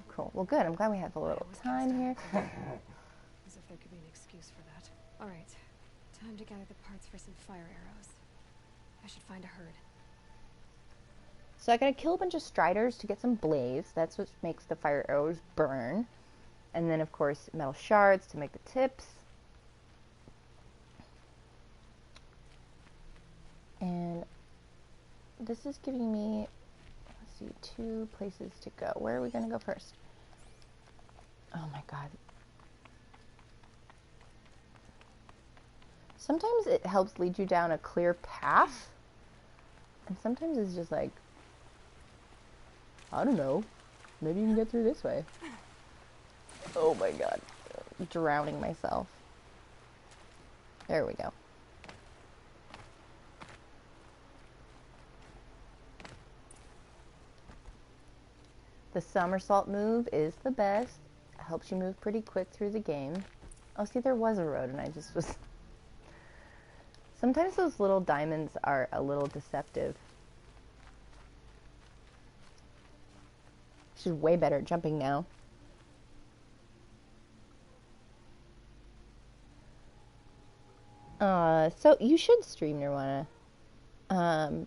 cool. Well, good. I'm glad we have a little time here. As if there could be an excuse for that. All right, time to gather the parts for some fire arrows. I should find a herd. So I gotta kill a bunch of striders to get some blaze. That's what makes the fire arrows burn. And then, of course, metal shards to make the tips. And this is giving me, let's see, 2 places to go. Where are we gonna go first? Oh my god. Sometimes it helps lead you down a clear path. And sometimes it's just like, I don't know, maybe you can get through this way. Oh my god. I'm drowning myself. There we go. The somersault move is the best. It helps you move pretty quick through the game. Oh, see, there was a road and I just was... Sometimes those little diamonds are a little deceptive. She's way better at jumping now. So you should stream Nirvana. I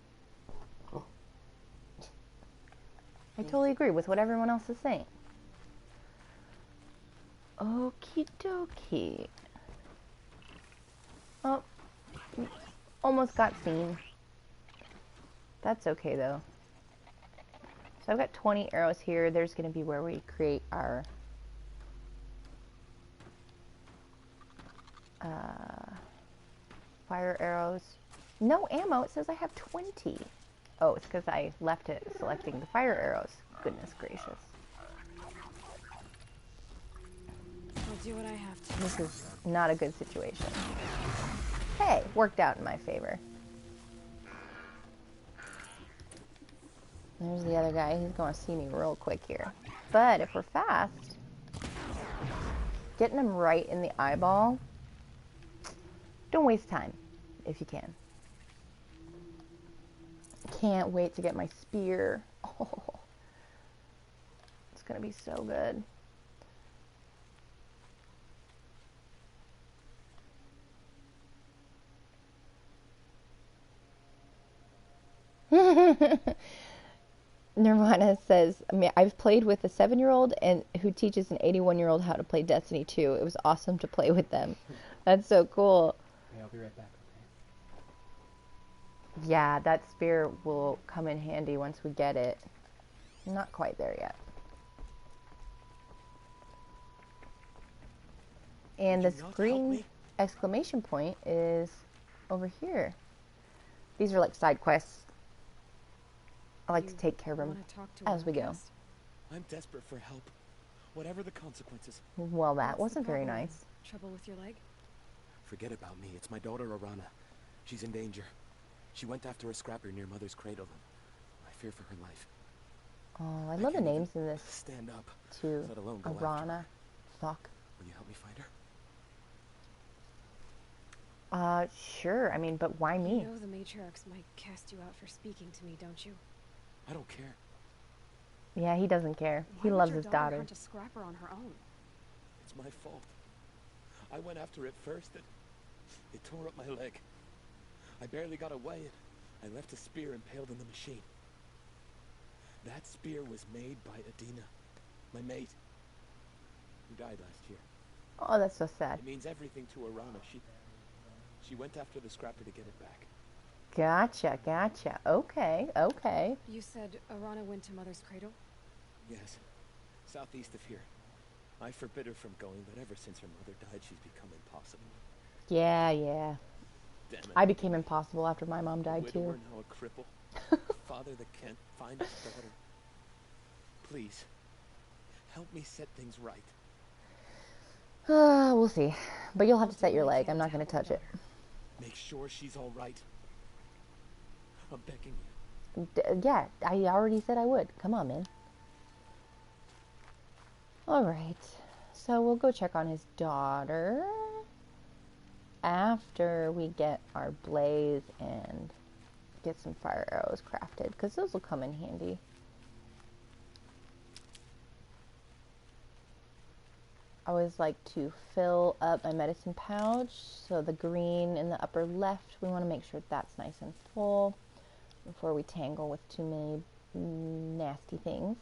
totally agree with what everyone else is saying. Okie dokie. Oh, almost got seen. That's okay though. So I've got 20 arrows here. There's going to be where we create our fire arrows. No ammo. It says I have 20. Oh, it's because I left it selecting the fire arrows. Goodness gracious. I'll do what I have to. This is not a good situation. Hey, worked out in my favor. There's the other guy. He's going to see me real quick here. But if we're fast, getting him right in the eyeball, don't waste time if you can. Can't wait to get my spear. Oh, it's going to be so good. Nirvana says, I mean, I've played with a 7-year-old and who teaches an 81-year-old how to play Destiny 2. It was awesome to play with them. That's so cool. Okay, I'll be right back, okay? Yeah, that spear will come in handy once we get it. Not quite there yet. And this green exclamation point is over here. These are like side quests. I like to take care of them as we go. I'm desperate for help, whatever the consequences. Well, that wasn't very nice. Trouble with your leg? Forget about me. It's my daughter, Arana. She's in danger. She went after a scrapper near Mother's cradle, and I fear for her life. Oh, I love the names in this. Stand up, Too. let alone go Arana. Fuck. Will you help me find her? Sure. I mean, but why me? You know the matriarchs might cast you out for speaking to me, don't you? I don't care. Yeah, he doesn't care. He Why loves would his your daughter. hunt a scrapper on her own? It's my fault. I went after it first, and it tore up my leg. I barely got away, and I left a spear impaled in the machine. That spear was made by Adina, my mate, who died last year. Oh, that's so sad. It means everything to Arana. She went after the scrapper to get it back. Gotcha, gotcha. Okay, okay. You said Arana went to Mother's cradle? Yes, southeast of here. I forbid her from going, but ever since her mother died, she's become impossible. Yeah, yeah. Damn it. I became impossible after my mom died Widower, too. now a cripple. A father that can't find his daughter. Please, help me set things right. We'll see. But you'll have to set your leg. I'm not going to touch it. Make sure she's all right. I'm begging you. Yeah, I already said I would. Come on, man. Alright. So we'll go check on his daughter after we get our blaze and get some fire arrows crafted, because those will come in handy. I always like to fill up my medicine pouch, so the green in the upper left, we want to make sure that's nice and full before we tangle with too many nasty things.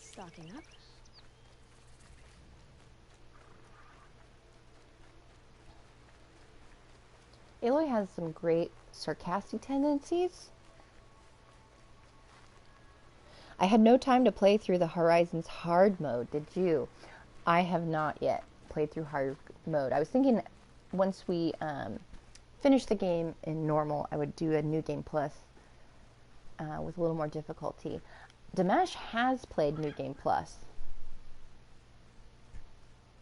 Stocking up. Aloy has some great sarcastic tendencies. I had no time to play through the Herizon's hard mode, did you? I have not yet played through hard mode. I was thinking once we finish the game in normal, I would do a New Game Plus with a little more difficulty. Dimash has played New Game Plus.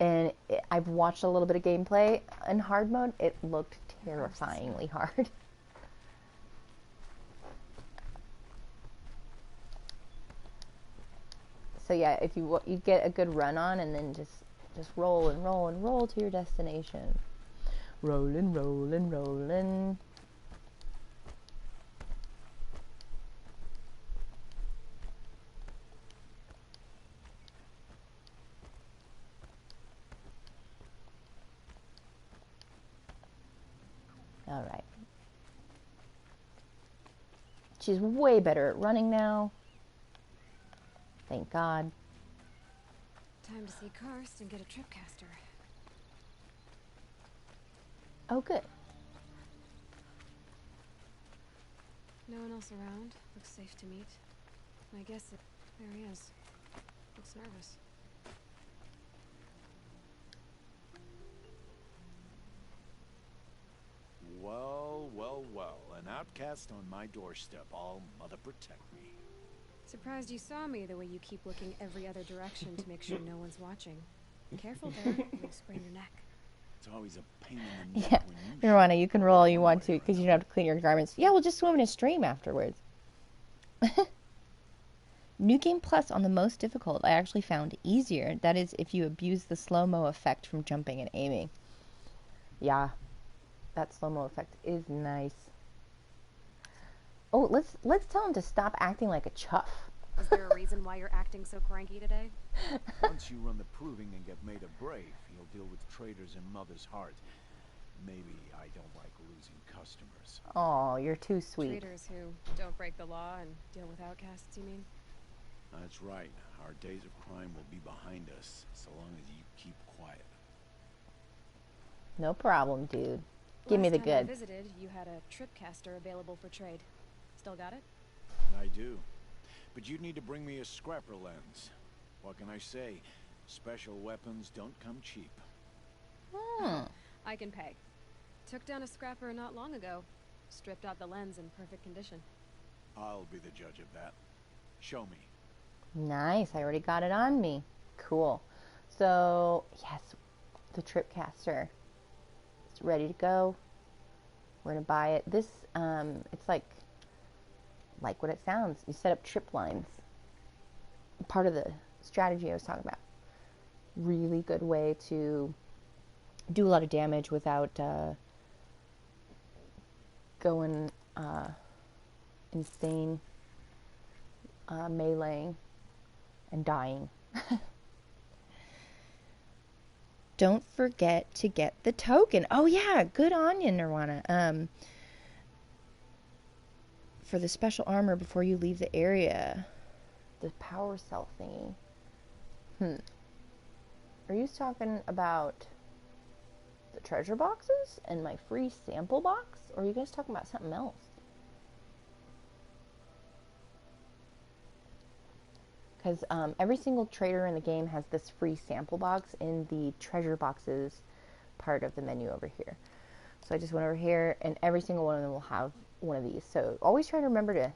And I've watched a little bit of gameplay in hard mode. It looked terrifyingly hard. So yeah, if you get a good run on, and then just roll and roll and roll to your destination. Rollin', rollin', rollin'. All right. She's way better at running now. Thank God. Time to see Karst and get a tripcaster. Oh, good. No one else around. Looks safe to meet. I guess there he is. Looks nervous. Well, well, well. An outcast on my doorstep. All mother protect me. Surprised you saw me the way you keep looking every other direction to make sure no one's watching. Careful there, you'll sprain your neck. It's always a pain in the neck Yeah, when you Nirvana, you can roll all you want to because you don't have to clean your garments. Yeah, we'll just swim in a stream afterwards. New Game Plus on the most difficult I actually found easier. That is if you abuse the slow-mo effect from jumping and aiming. Yeah, that slow-mo effect is nice. Oh, let's tell him to stop acting like a chuff. Is there a reason why you're acting so cranky today? Once you run the proving and get made a brave, you'll deal with traitors in Mother's Heart. Maybe I don't like losing customers. Oh, you're too sweet. Traitors who don't break the law and deal with outcasts, you mean? That's right. Our days of crime will be behind us, so long as you keep quiet. No problem, dude. Give me the Last time I good. visited, you had a tripcaster available for trade. Still got it? I do. But you'd need to bring me a scrapper lens. What can I say? Special weapons don't come cheap. I can pay. Took down a scrapper not long ago. Stripped out the lens in perfect condition. I'll be the judge of that. Show me. Nice. I already got it on me. Cool. So, yes, the Tripcaster. It's ready to go. We're going to buy it. This, it's like what it sounds. You set up trip lines. Part of the strategy I was talking about. Really good way to do a lot of damage without going insane, meleeing, and dying. Don't forget to get the token. Oh yeah, good on you, Nirvana. For the special armor before you leave the area. The power cell thingy. Are you talking about the treasure boxes and my free sample box? Or are you guys talking about something else? because every single trader in the game has this free sample box in the treasure boxes part of the menu over here. So I just went over here, and every single one of them will have one of these. So always try to remember to,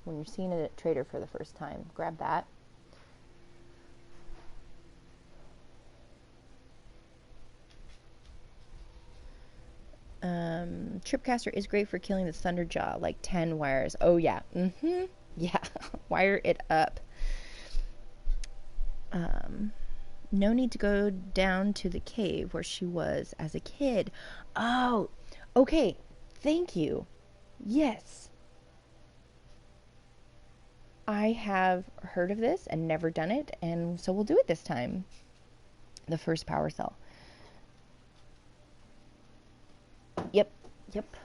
when you're seeing a trader for the first time, grab that. Tripcaster is great for killing the Thunderjaw, like 10 wires. Oh, yeah. Yeah. Wire it up. No need to go down to the cave where she was as a kid. Oh, okay. Thank you. Yes. I have heard of this and never done it, and so we'll do it this time. The first power cell. Yep.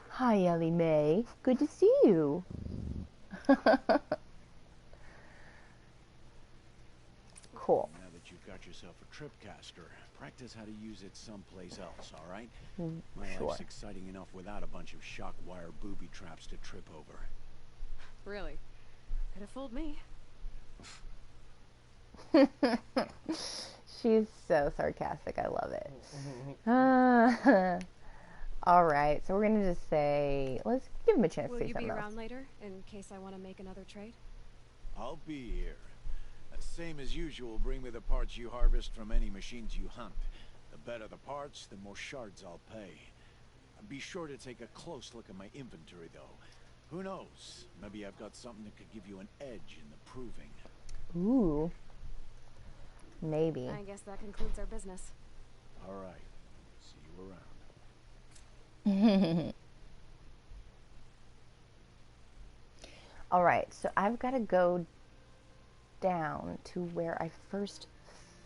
Hi, Ellie Mae. Good to see you. Cool. Now that you've got yourself a tripcaster, practice how to use it someplace else, all right? My life's exciting enough without a bunch of shock wire booby traps to trip over. Really? Could have fooled me. She's so sarcastic. I love it. All right, so we're going to just say, let's give him a chance to say something else. Will you be around later, in case I want to make another trade? I'll be here. Same as usual, bring me the parts you harvest from any machines you hunt. The better the parts, the more shards I'll pay. Be sure to take a close look at my inventory, though. Who knows? Maybe I've got something that could give you an edge in the proving. Ooh. Maybe. I guess that concludes our business. All right. See you around. All right, so I've got to go down to where I first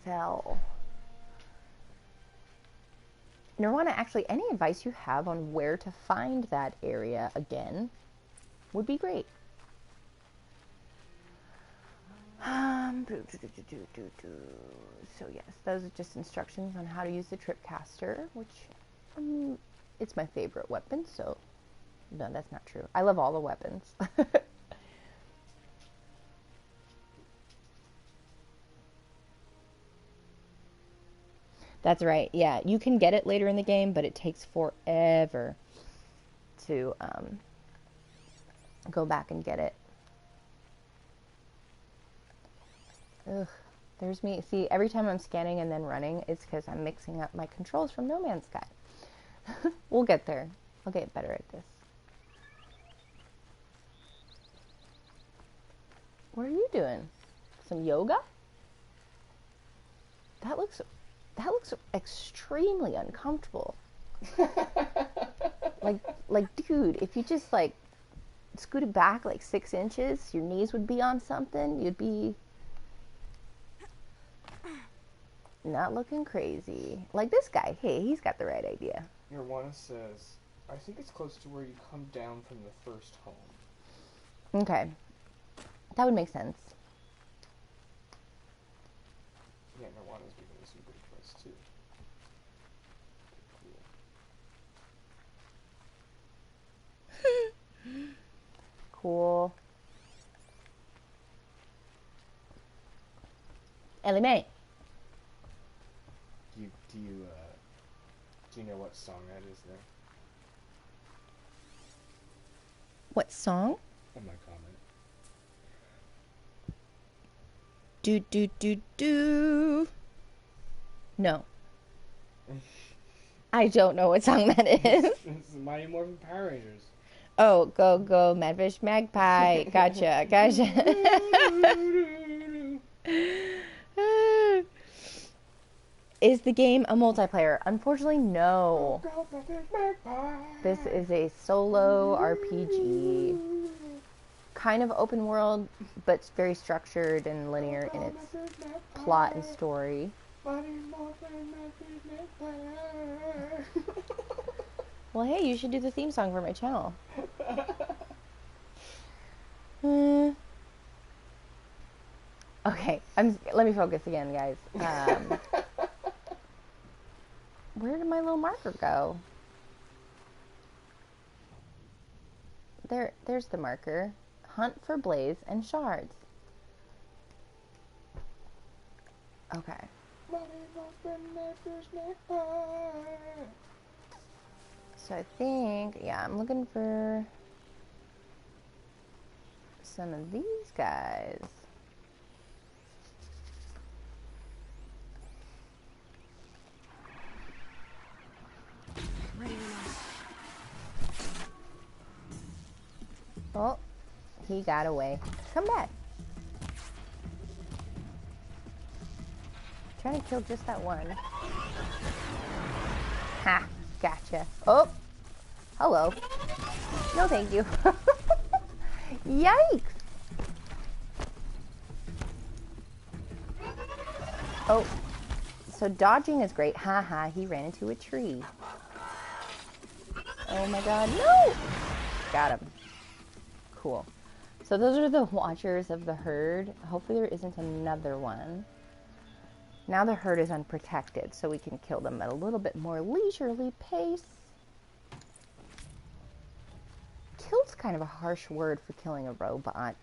fell. Nirvana, actually, any advice you have on where to find that area again would be great. So yes, those are just instructions on how to use the Tripcaster, which it's my favorite weapon, so no, that's not true. I love all the weapons. That's right, yeah. You can get it later in the game, but it takes forever to go back and get it. Ugh, there's me. See, every time I'm scanning and then running, it's because I'm mixing up my controls from No Man's Sky. We'll get there. I'll get better at this. What are you doing? Some yoga? That looks extremely uncomfortable. like, dude, if you just like scooted back like 6 inches, your knees would be on something. You'd be not looking crazy. Like this guy. Hey, he's got the right idea. Nirvana says, I think it's close to where you come down from the first home. Okay. That would make sense. Yeah, Nirvana's giving us some good advice too. Cool. Ellie Mae. Do you know what song that is there? What song? In my comment. Do. No. I don't know what song that is. It's the Mighty Morphin Power Rangers. Oh, go, Madfish Magpie. Gotcha. Is the game a multiplayer? Unfortunately, no. This is a solo RPG. Kind of open world, but it's very structured and linear in its plot and story. Well, hey, you should do the theme song for my channel. Okay, let me focus again, guys. Where did my little marker go? There's the marker. Hunt for blaze and shards. Okay. So I think, yeah, I'm looking for some of these guys. Ready or not. Oh, he got away. Come back. Trying to kill just that one. Ha, gotcha. Oh, hello. No, thank you. Yikes. Oh, so dodging is great. Haha, he ran into a tree. Oh my god, no! Got him. Cool. So those are the watchers of the herd. Hopefully there isn't another one. Now the herd is unprotected, so we can kill them at a little bit more leisurely pace. Kill's kind of a harsh word for killing a robot.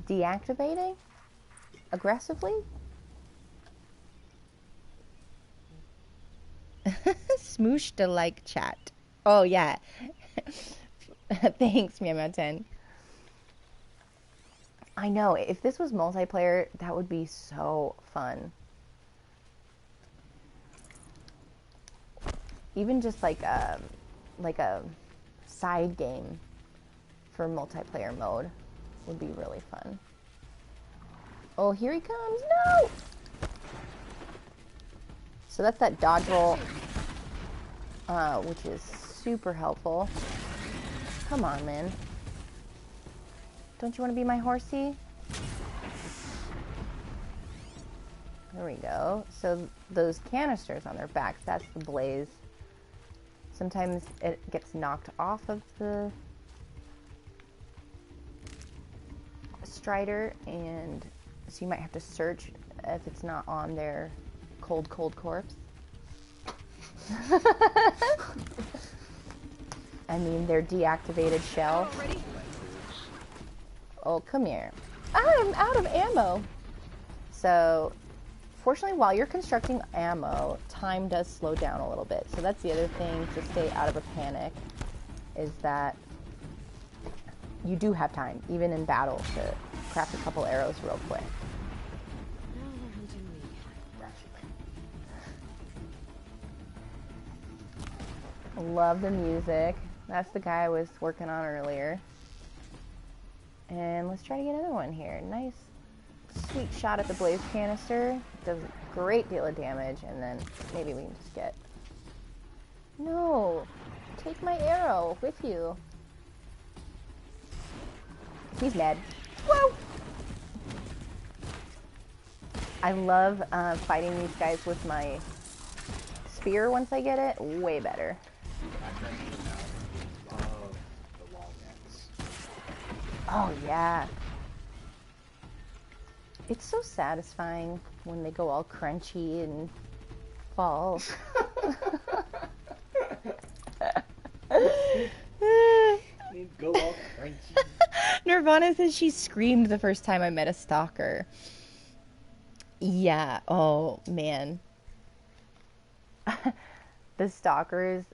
Deactivating? Aggressively? Smoosh the like chat. Oh yeah. Thanks, Meow10. I know, if this was multiplayer, that would be so fun. Even just like a side game for multiplayer mode would be really fun. Oh, here he comes. No! So that's that dodge roll, which is super helpful. Come on, man. Don't you want to be my horsey? There we go. So those canisters on their backs, that's the blaze. Sometimes it gets knocked off of the strider, and so you might have to search if it's not on their cold corpse. I mean, their deactivated shell. Oh, come here. I'm out of ammo. So, fortunately, while you're constructing ammo, time does slow down a little bit. So that's the other thing to stay out of a panic, is that you do have time, even in battle, to craft a couple arrows real quick. Now we're hunting me. Love the music. That's the guy I was working on earlier. And let's try to get another one here. Nice, sweet shot at the blaze canister. Does a great deal of damage, and then maybe we can just get... No! Take my arrow with you. He's mad. Whoa! I love fighting these guys with my spear once I get it. Way better. Oh, yeah. It's so satisfying when they go all crunchy and fall. They go all crunchy. Nirvana says she screamed the first time I met a stalker. Yeah, oh, man. The stalkers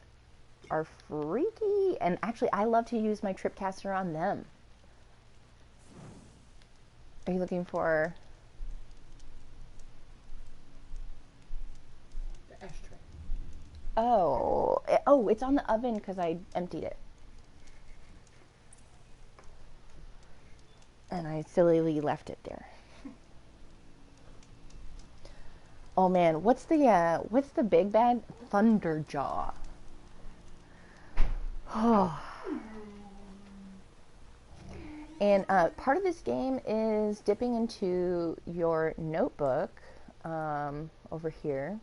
are freaky, and actually I love to use my tripcaster on them. Are you looking for The ashtray? oh it's on the oven because I emptied it, and I sillily left it there. Oh man, what's the big bad? Thunderjaw. Oh. And part of this game is dipping into your notebook over here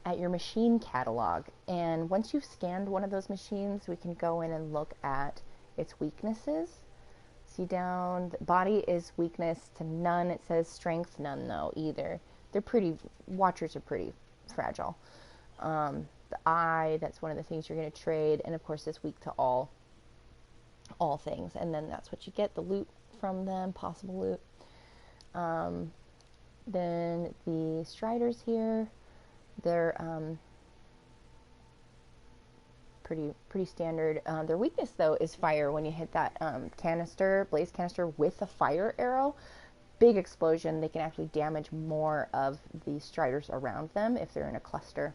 at your machine catalog. And once you've scanned one of those machines, we can go in and look at its weaknesses. See down, the body is weakness to none. It says strength, none though either. Watchers are pretty fragile. The eye, that's one of the things you're going to trade. And of course, it's weak to all all things, and then that's what you get, the loot from them, possible loot. Then the Striders here, they're pretty standard. Their weakness though is fire. When you hit that blaze canister with a fire arrow, big explosion, they can actually damage more of the Striders around them if they're in a cluster.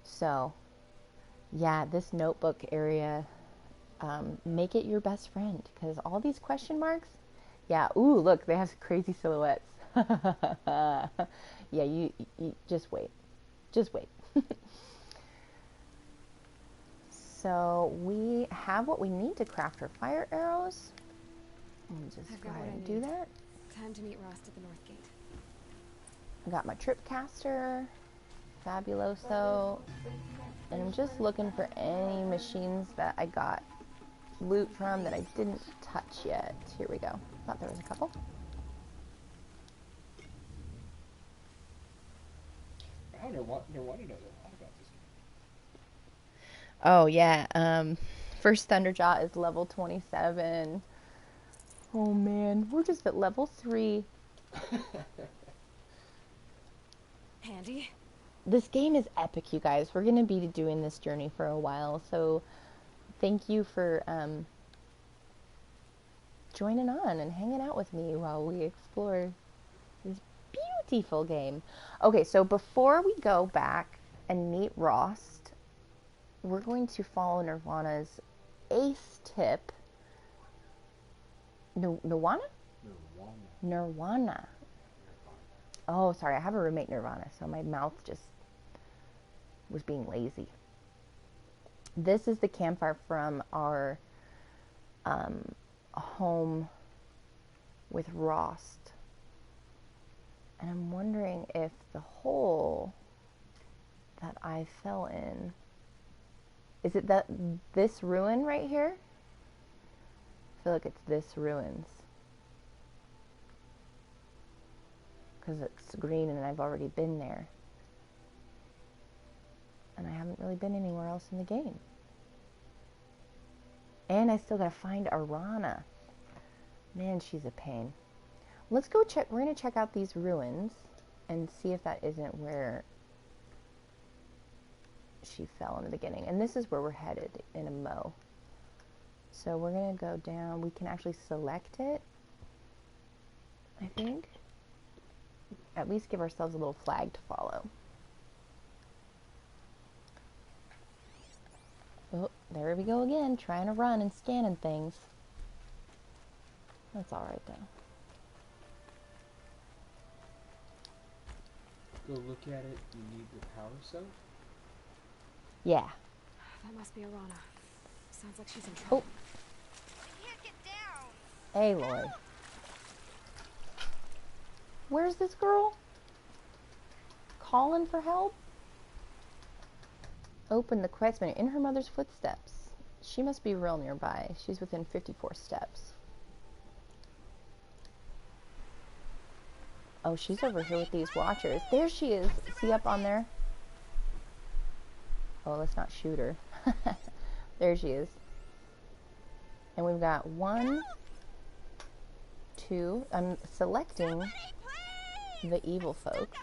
So yeah, this notebook area, make it your best friend, because all these question marks, yeah, ooh, look, they have crazy silhouettes. Yeah, you just wait. Just wait. So we have what we need to craft our fire arrows. Let me just go ahead and do that. Time to meet Rost at the North Gate. I got my trip caster, Fabuloso, and I'm just looking for any machines that I got loot from that I didn't touch yet. Here we go. Thought there was a couple. I don't know what knows a lot about this game. Oh yeah, first Thunderjaw is level 27. Oh man, we're just at level 3. Handy. This game is epic, you guys. We're gonna be doing this journey for a while, so thank you for joining on and hanging out with me while we explore this beautiful game. Okay, so before we go back and meet Rost, we're going to follow Nirvana's ace tip. Nirvana? Nirvana. Oh, sorry, I have a roommate, Nirvana, so my mouth just was being lazy. This is the campfire from our home with Rost. And I'm wondering if the hole that I fell in, is it this ruin right here? I feel like it's this ruins. Because it's green and I've already been there. And I haven't really been anywhere else in the game. And I still gotta find Arana. Man, she's a pain. Let's go check. We're gonna check out these ruins and see if that isn't where she fell in the beginning. And this is where we're headed in a mo. So we're gonna go down. We can actually select it, I think. At least give ourselves a little flag to follow. Oh, there we go again, trying to run and scanning things. That's alright though. Go look at it, you need the power cell? Yeah. That must be Arana. Sounds like she's in trouble. I can't get down. Aloy. Where's this girl? Calling for help? Open the quest menu. In her mother's footsteps. She must be real nearby. She's within 54 steps. Oh, she's over here with these watchers. There she is. See up on there? Oh, let's not shoot her. There she is. And we've got 1, 2. I'm selecting the evil folks.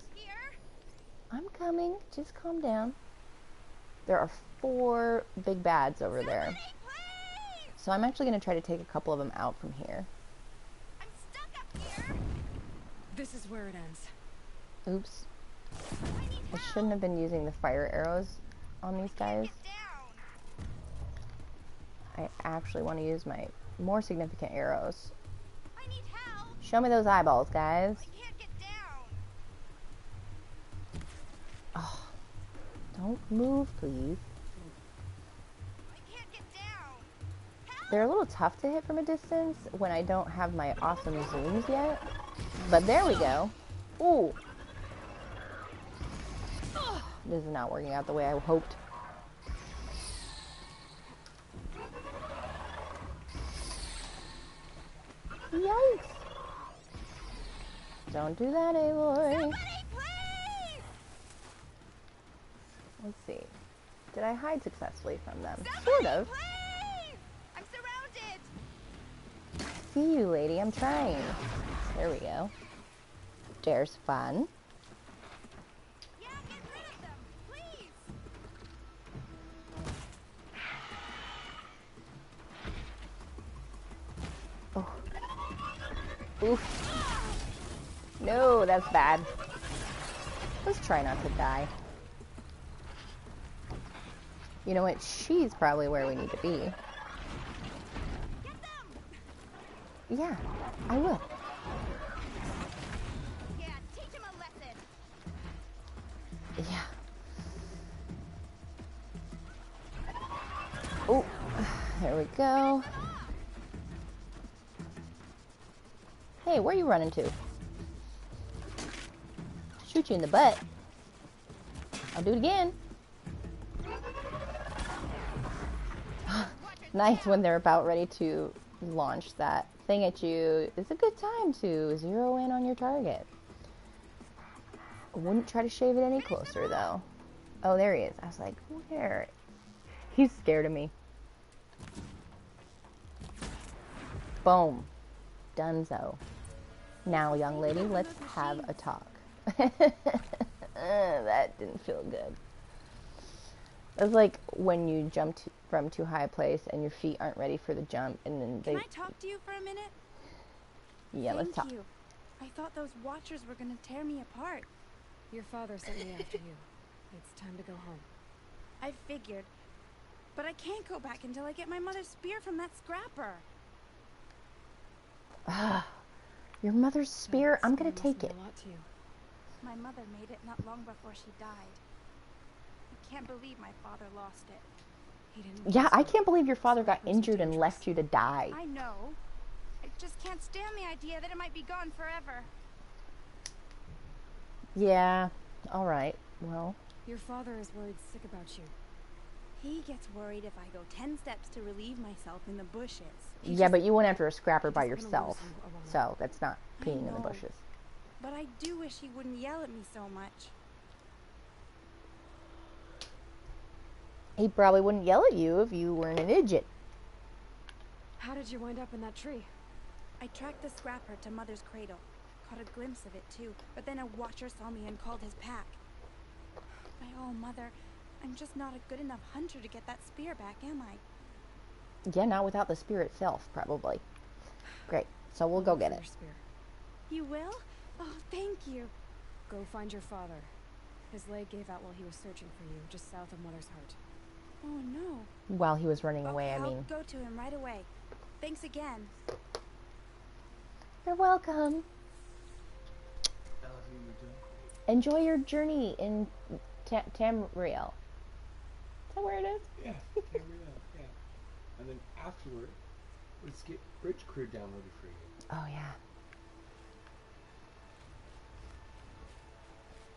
I'm coming. Just calm down. There are 4 big bads over there. So I'm actually going to try to take a couple of them out from here. I'm stuck up here. This is where it ends. Oops. I shouldn't have been using the fire arrows on these guys. I actually want to use my more significant arrows. I need help. Show me those eyeballs, guys. I can't get down. Oh, don't move, please. I can't get down. Help. They're a little tough to hit from a distance when I don't have my awesome zooms yet. But there we go. Ooh. This is not working out the way I hoped. Yikes. Don't do that, Aloy. Somebody, please. Let's see. Did I hide successfully from them? Somebody, Sort of. Please. I'm see you, lady. I'm trying. There we go. There's fun. Yeah, get rid of them, please. Oh. Oof. No, that's bad. Let's try not to die. You know what? She's probably where we need to be. Yeah, I will. Yeah, teach him a lesson. Yeah. Oh, there we go. Hey, where are you running to? Shoot you in the butt. I'll do it again. Nice when they're about ready to launch that thing at you. It's a good time to zero in on your target. I wouldn't try to shave it any closer though. Oh, there he is. I was like, where? He's scared of me. Boom. Dunzo. Now, young lady, let's have a talk. That didn't feel good. It's like when you jump from too high a place and your feet aren't ready for the jump, and then they... Can I talk to you for a minute? Yeah, let's talk. Thank you. I thought those Watchers were gonna tear me apart. Your father sent me after you. It's time to go home. I figured. But I can't go back until I get my mother's spear from that scrapper. Ah, your mother's spear? I'm gonna take it. A lot to you. My mother made it not long before she died. I can't believe my father lost it. He didn't. Yeah, I can't believe your father got injured and left you to die. I know. I just can't stand the idea that it might be gone forever. Yeah, alright, well. Your father is worried sick about you. He gets worried if I go 10 steps to relieve myself in the bushes. Yeah, but you went after a scrapper by yourself, so that's not peeing in the know. bushes. But I do wish he wouldn't yell at me so much. He probably wouldn't yell at you if you weren't an idiot. How did you wind up in that tree? I tracked the scrapper to Mother's cradle. Caught a glimpse of it too, but then a Watcher saw me and called his pack. Oh, Mother, I'm just not a good enough hunter to get that spear back, am I? Yeah, not without the spear itself, probably. Great, so we'll go get it. Spear. You will? Oh, thank you. Go find your father. His leg gave out while he was searching for you, just south of Mother's Heart. Oh, no. While he was running away, I mean. I'll go to him right away. Thanks again. You're welcome. Enjoy your journey in Tamriel. Is that where it is? Yeah, Tamriel, yeah. And then afterward, let's get Bridge Crew downloaded for you. Oh, yeah.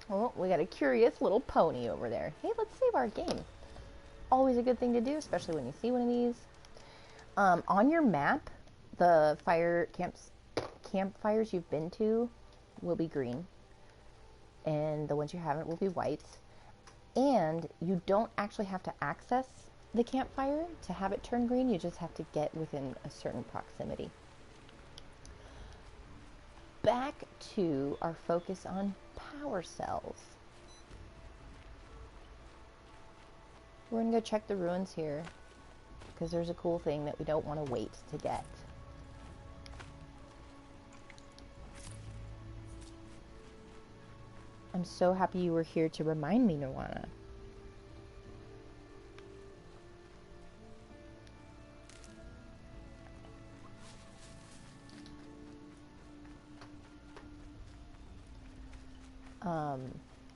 Oh, we got a curious little pony over there. Hey, let's save our game. Always a good thing to do, especially when you see one of these. On your map, the campfires you've been to will be green. And the ones you haven't will be white. And you don't actually have to access the campfire to have it turn green. You just have to get within a certain proximity. Back to our focus on power cells. We're going to go check the ruins here, because there's a cool thing that we don't want to wait to get. I'm so happy you were here to remind me, Nirwana.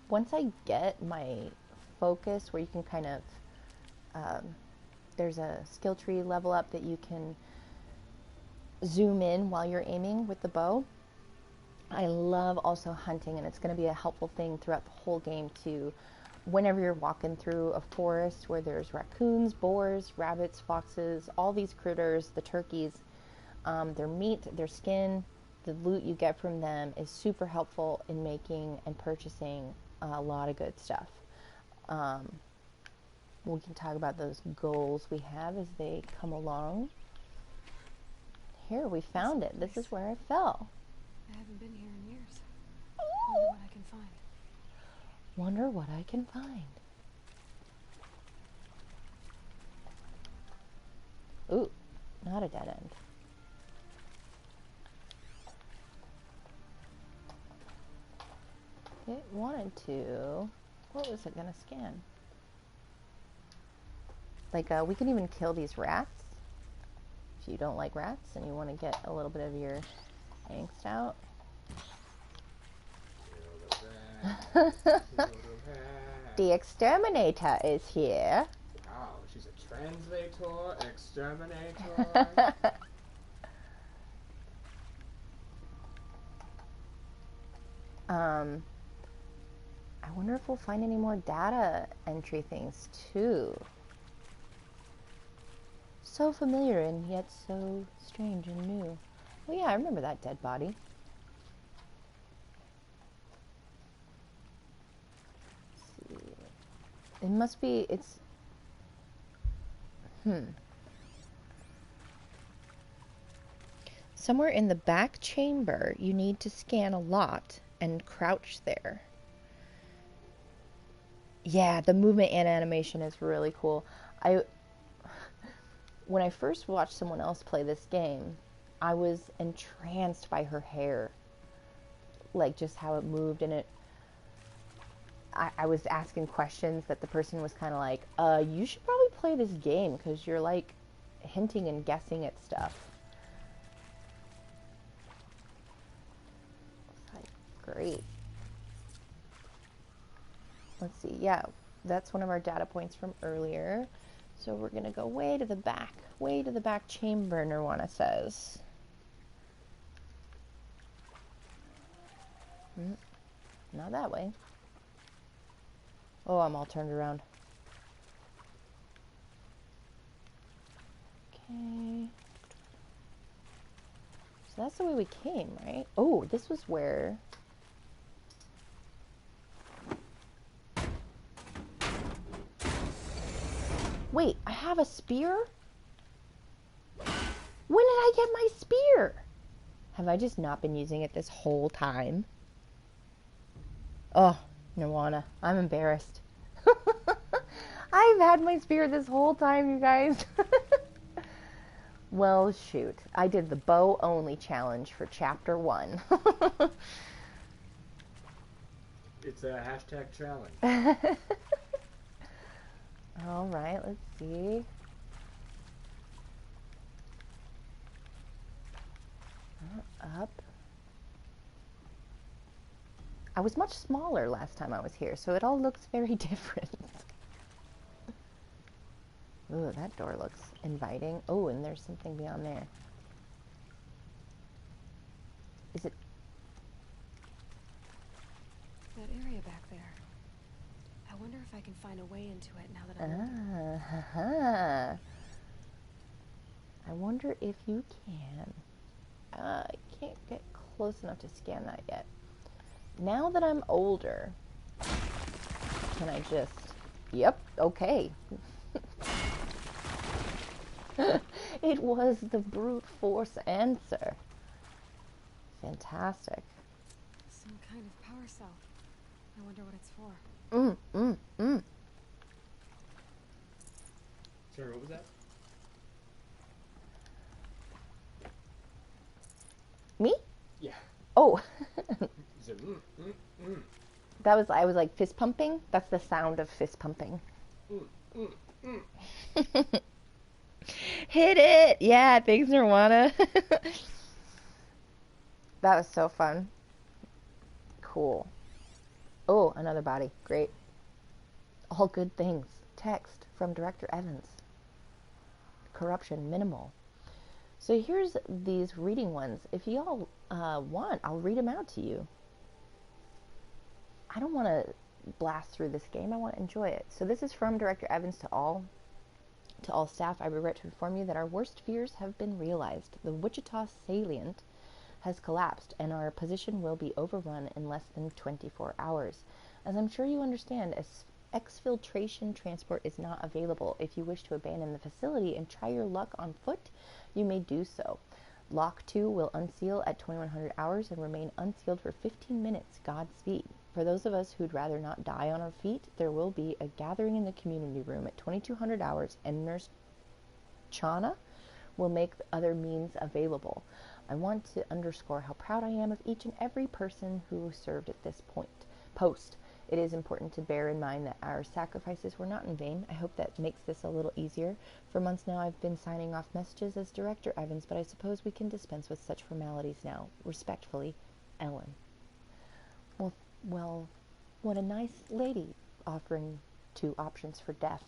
Once I get my focus where you can kind of, there's a skill tree level up that you can zoom in while you're aiming with the bow. I love also hunting, and it's going to be a helpful thing throughout the whole game to, whenever you're walking through a forest where there's raccoons, boars, rabbits, foxes, all these critters, the turkeys, their meat, their skin, the loot you get from them is super helpful in making and purchasing a lot of good stuff. We can talk about those goals we have as they come along. Here, we found it. This is where I fell. I haven't been here in years. Wonder what I can find. Wonder what I can find. Ooh, not a dead end. It wanted to... What was it going to scan? Like, we can even kill these rats. If you don't like rats and you want to get a little bit of your angst out. The exterminator is here. Wow, she's a translator, exterminator. I wonder if we'll find any more data entry things too. So familiar and yet so strange and new. Oh yeah, I remember that dead body. Let's see. It must be, it's... Somewhere in the back chamber, you need to scan a lot and crouch there. Yeah, the movement and animation is really cool. When I first watched someone else play this game, I was entranced by her hair. Like, just how it moved, and I was asking questions that the person was kind of like, you should probably play this game, because you're, like, hinting and guessing at stuff. It's like, great. Let's see, yeah, that's one of our data points from earlier. So we're going to go way to the back chamber, Nirwana says. Not that way. Oh, I'm all turned around. Okay. So that's the way we came, right? Oh, this was where... Wait, I have a spear? When did I get my spear? Have I just not been using it this whole time? Oh, Nirwana, I'm embarrassed. I've had my spear this whole time, you guys. Well, shoot. I did the bow only challenge for chapter 1. It's a hashtag challenge. All right, let's see. Up. I was much smaller last time I was here, so it all looks very different. Ooh, that door looks inviting. Oh, and there's something beyond there. Is it? That area back there. I wonder if I can find a way into it now that I'm older. I wonder if you can. I can't get close enough to scan that yet. Now that I'm older, can I just... Yep, okay. It was the brute force answer. Fantastic. Some kind of power cell. I wonder what it's for. Sorry, what was that? Me? Yeah. Oh. Said, That was, I was like fist pumping. That's the sound of fist pumping. Hit it! Yeah, thanks, Nirwana. That was so fun. Cool. Oh, another body. Great. All good things. Text from Director Evans. Corruption minimal. So here's these reading ones. If you all want, I'll read them out to you. I don't want to blast through this game. I want to enjoy it. So this is from Director Evans to all staff. I regret to inform you that our worst fears have been realized. The Wichita salient has collapsed, and our position will be overrun in less than 24 hours. As I'm sure you understand, exfiltration transport is not available. If you wish to abandon the facility and try your luck on foot, you may do so. Lock 2 will unseal at 2100 hours and remain unsealed for 15 minutes. Godspeed. For those of us who'd rather not die on our feet, there will be a gathering in the community room at 2200 hours, and Nurse Chana will make other means available. I want to underscore how proud I am of each and every person who served at this post. It is important to bear in mind that our sacrifices were not in vain. I hope that makes this a little easier. For months now I've been signing off messages as Director Evans, but I suppose we can dispense with such formalities now. Respectfully, Ellen. Well, what a nice lady, offering 2 options for death.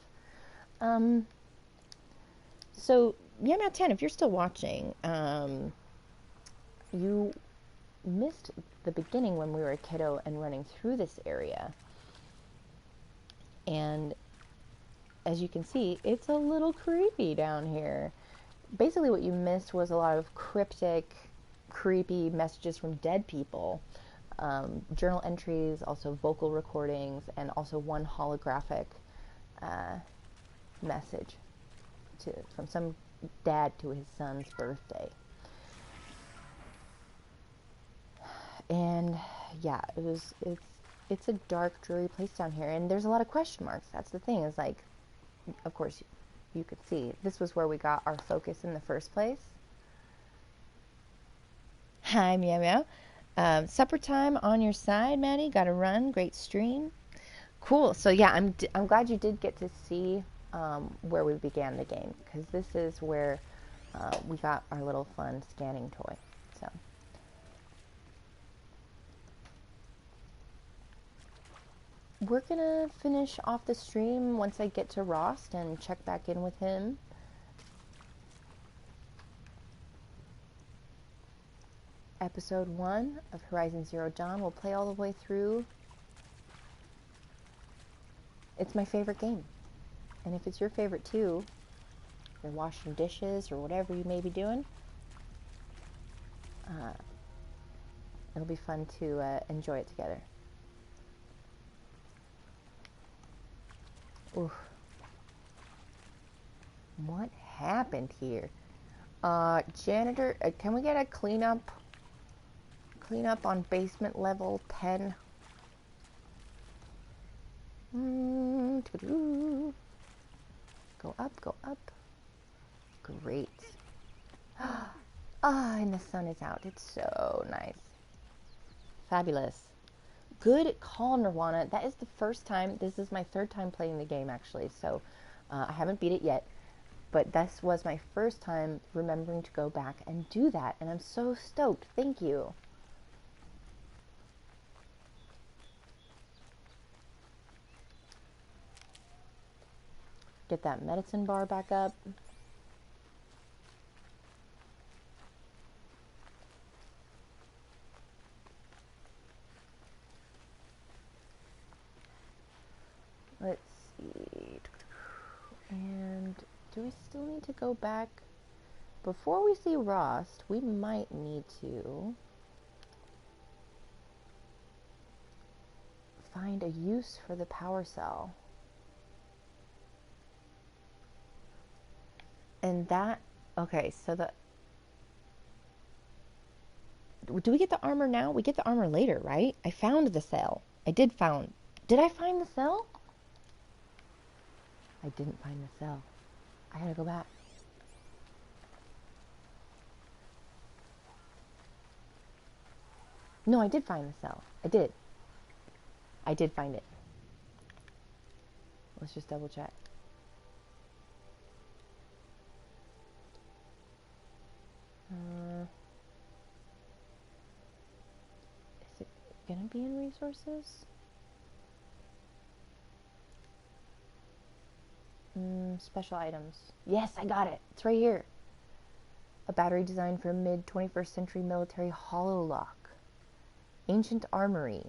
So, Meow Meow 10, if you're still watching, you missed the beginning when we were a kiddo and running through this area. And as you can see, it's a little creepy down here. Basically what you missed was a lot of cryptic, creepy messages from dead people. Journal entries, also vocal recordings, and also one holographic message from some dad to his son's birthday. And yeah, it's a dark, dreary place down here, and there's a lot of question marks. That's the thing, is like, of course, you could see this was where we got our focus in the first place. Hi, Meow Meow. Supper time on your side, Maddie. Got to run. Great stream. Cool. So yeah, I'm glad you did get to see where we began the game, because this is where we got our little fun scanning toy. So we're gonna finish off the stream once I get to Rost and check back in with him. Episode 1 of Horizon Zero Dawn. We'll play all the way through. It's my favorite game. And if it's your favorite too, you're washing dishes or whatever you may be doing, it'll be fun to enjoy it together. Oof. What happened here? Janitor, can we get a cleanup on basement level 10? Go up, go up. Great. And the sun is out. It's so nice. Fabulous. Good call, Nirvana. That is the first time. This is my 3rd time playing the game, actually. So I haven't beat it yet. But this was my first time remembering to go back and do that. And I'm so stoked. Thank you. Get that medicine bar back up. Let's see. And do we still need to go back? Before we see Rost, we might need to find a use for the power cell. And that, okay, so do we get the armor now? We get the armor later, right? I found the cell. Did I find the cell? I didn't find the cell. I gotta go back. No, I did find the cell. I did find it. Let's just double check. Is it gonna be in resources? Special items. Yes, I got it. It's right here. A battery designed for a mid-21st century military hololock. Ancient armory.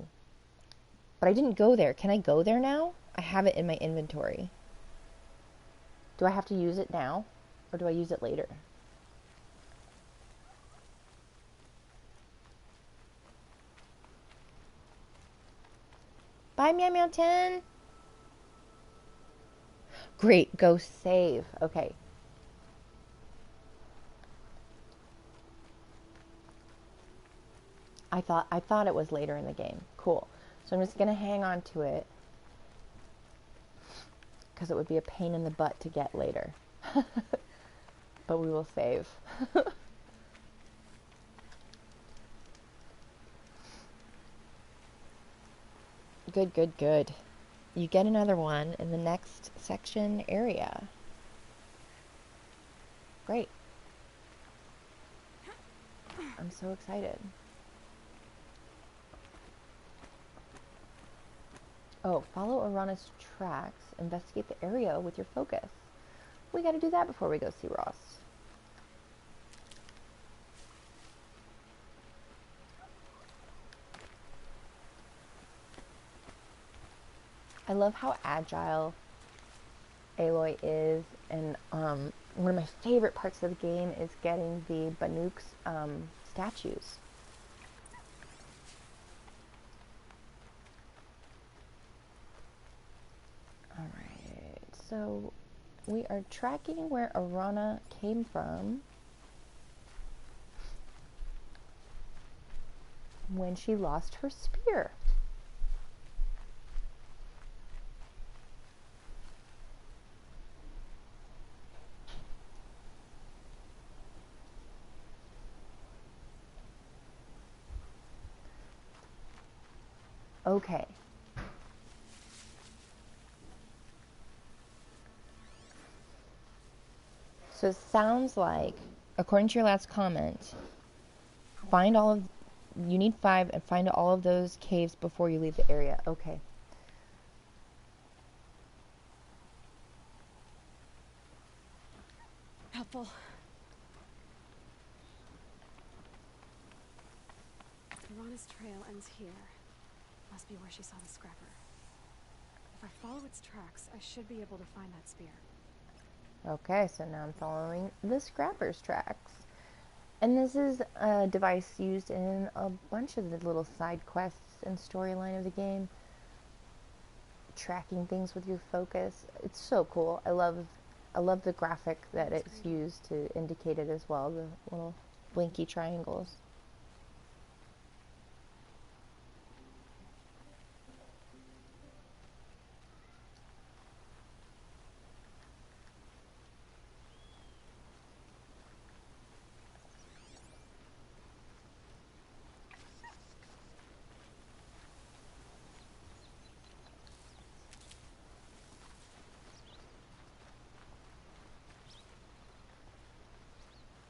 But I didn't go there. Can I go there now? I have it in my inventory. Do I have to use it now? Or do I use it later? Bye, Meow Meow 10. Great, go save. Okay. I thought it was later in the game. Cool. So I'm just going to hang on to it because it would be a pain in the butt to get later. But we will save. Good, good, good. You get another one in the next section area. Great. I'm so excited. Oh, follow Arana's tracks. Investigate the area with your focus. We gotta do that before we go see Ross. I love how agile Aloy is, and one of my favorite parts of the game is getting the Banuk's statues. Alright, so we are tracking where Arana came from when she lost her spear. Okay. So it sounds like, according to your last comment, you need 5 and find all of those caves before you leave the area. Okay. Helpful. Arana's trail ends here. Must be where she saw the scrapper. If I follow its tracks, I should be able to find that spear. Okay, so now I'm following the scrapper's tracks. And this is a device used in a bunch of the little side quests and storyline of the game. Tracking things with your focus. It's so cool. I love the graphic that it's used to indicate it as well, the little blinky triangles.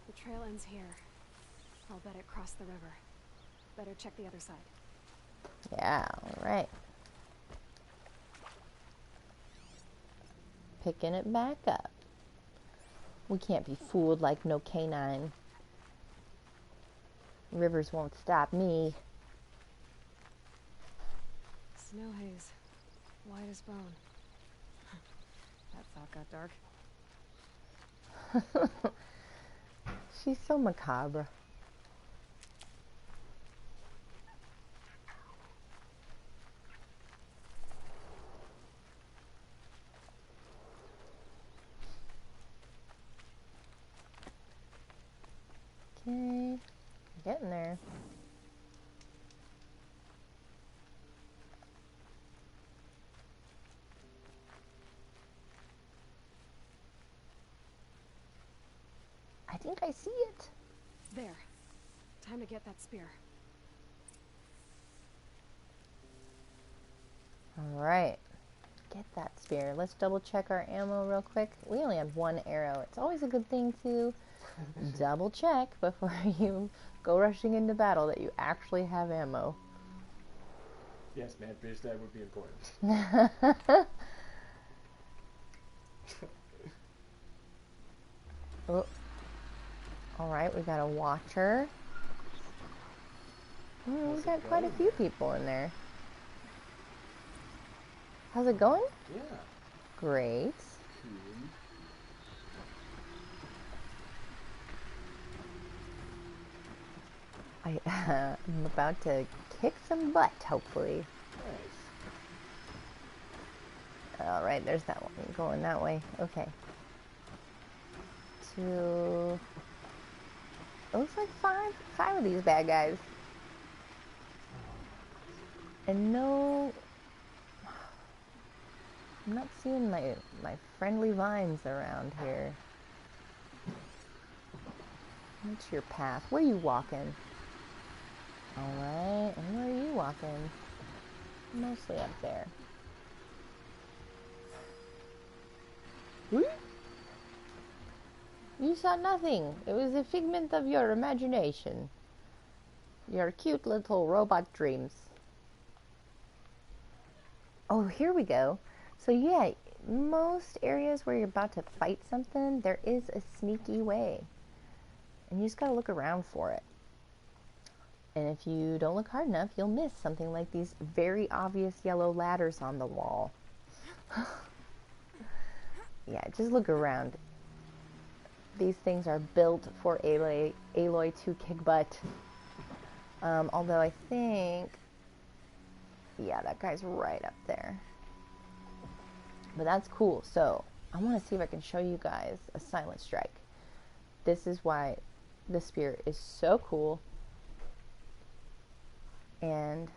The trail ends here. I'll bet it crossed the river. Better check the other side. Yeah, alright. Picking it back up. We can't be fooled like no canine. Rivers won't stop me. Snow haze. White as bone. That thought got dark. She's so macabre. Okay, getting there. I think I see it. There. Time to get that spear. Alright. Get that spear. Let's double check our ammo real quick. We only have 1 arrow. It's always a good thing to double check before you go rushing into battle that you actually have ammo. Yes, man, bitch, that would be important. Oh. Alright, we got a watcher. We've got quite a few people in there. How's it going? Yeah. Great. Cool. I'm about to kick some butt, hopefully. Nice. Alright, there's that one going that way. Okay. It looks like five of these bad guys. And no, I'm not seeing my friendly vines around here. What's your path? Where are you walking? Alright, and where are you walking? Mostly up there. Whee! You saw nothing. It was a figment of your imagination. Your cute little robot dreams. Oh, here we go. So yeah, most areas where you're about to fight something, there is a sneaky way. And you just gotta look around for it. And if you don't look hard enough, you'll miss something like these very obvious yellow ladders on the wall. Yeah, just look around. These things are built for Aloy to kick butt. Although I think, yeah, that guy's right up there. But that's cool. So I want to see if I can show you guys a silent strike. This is why the spear is so cool. And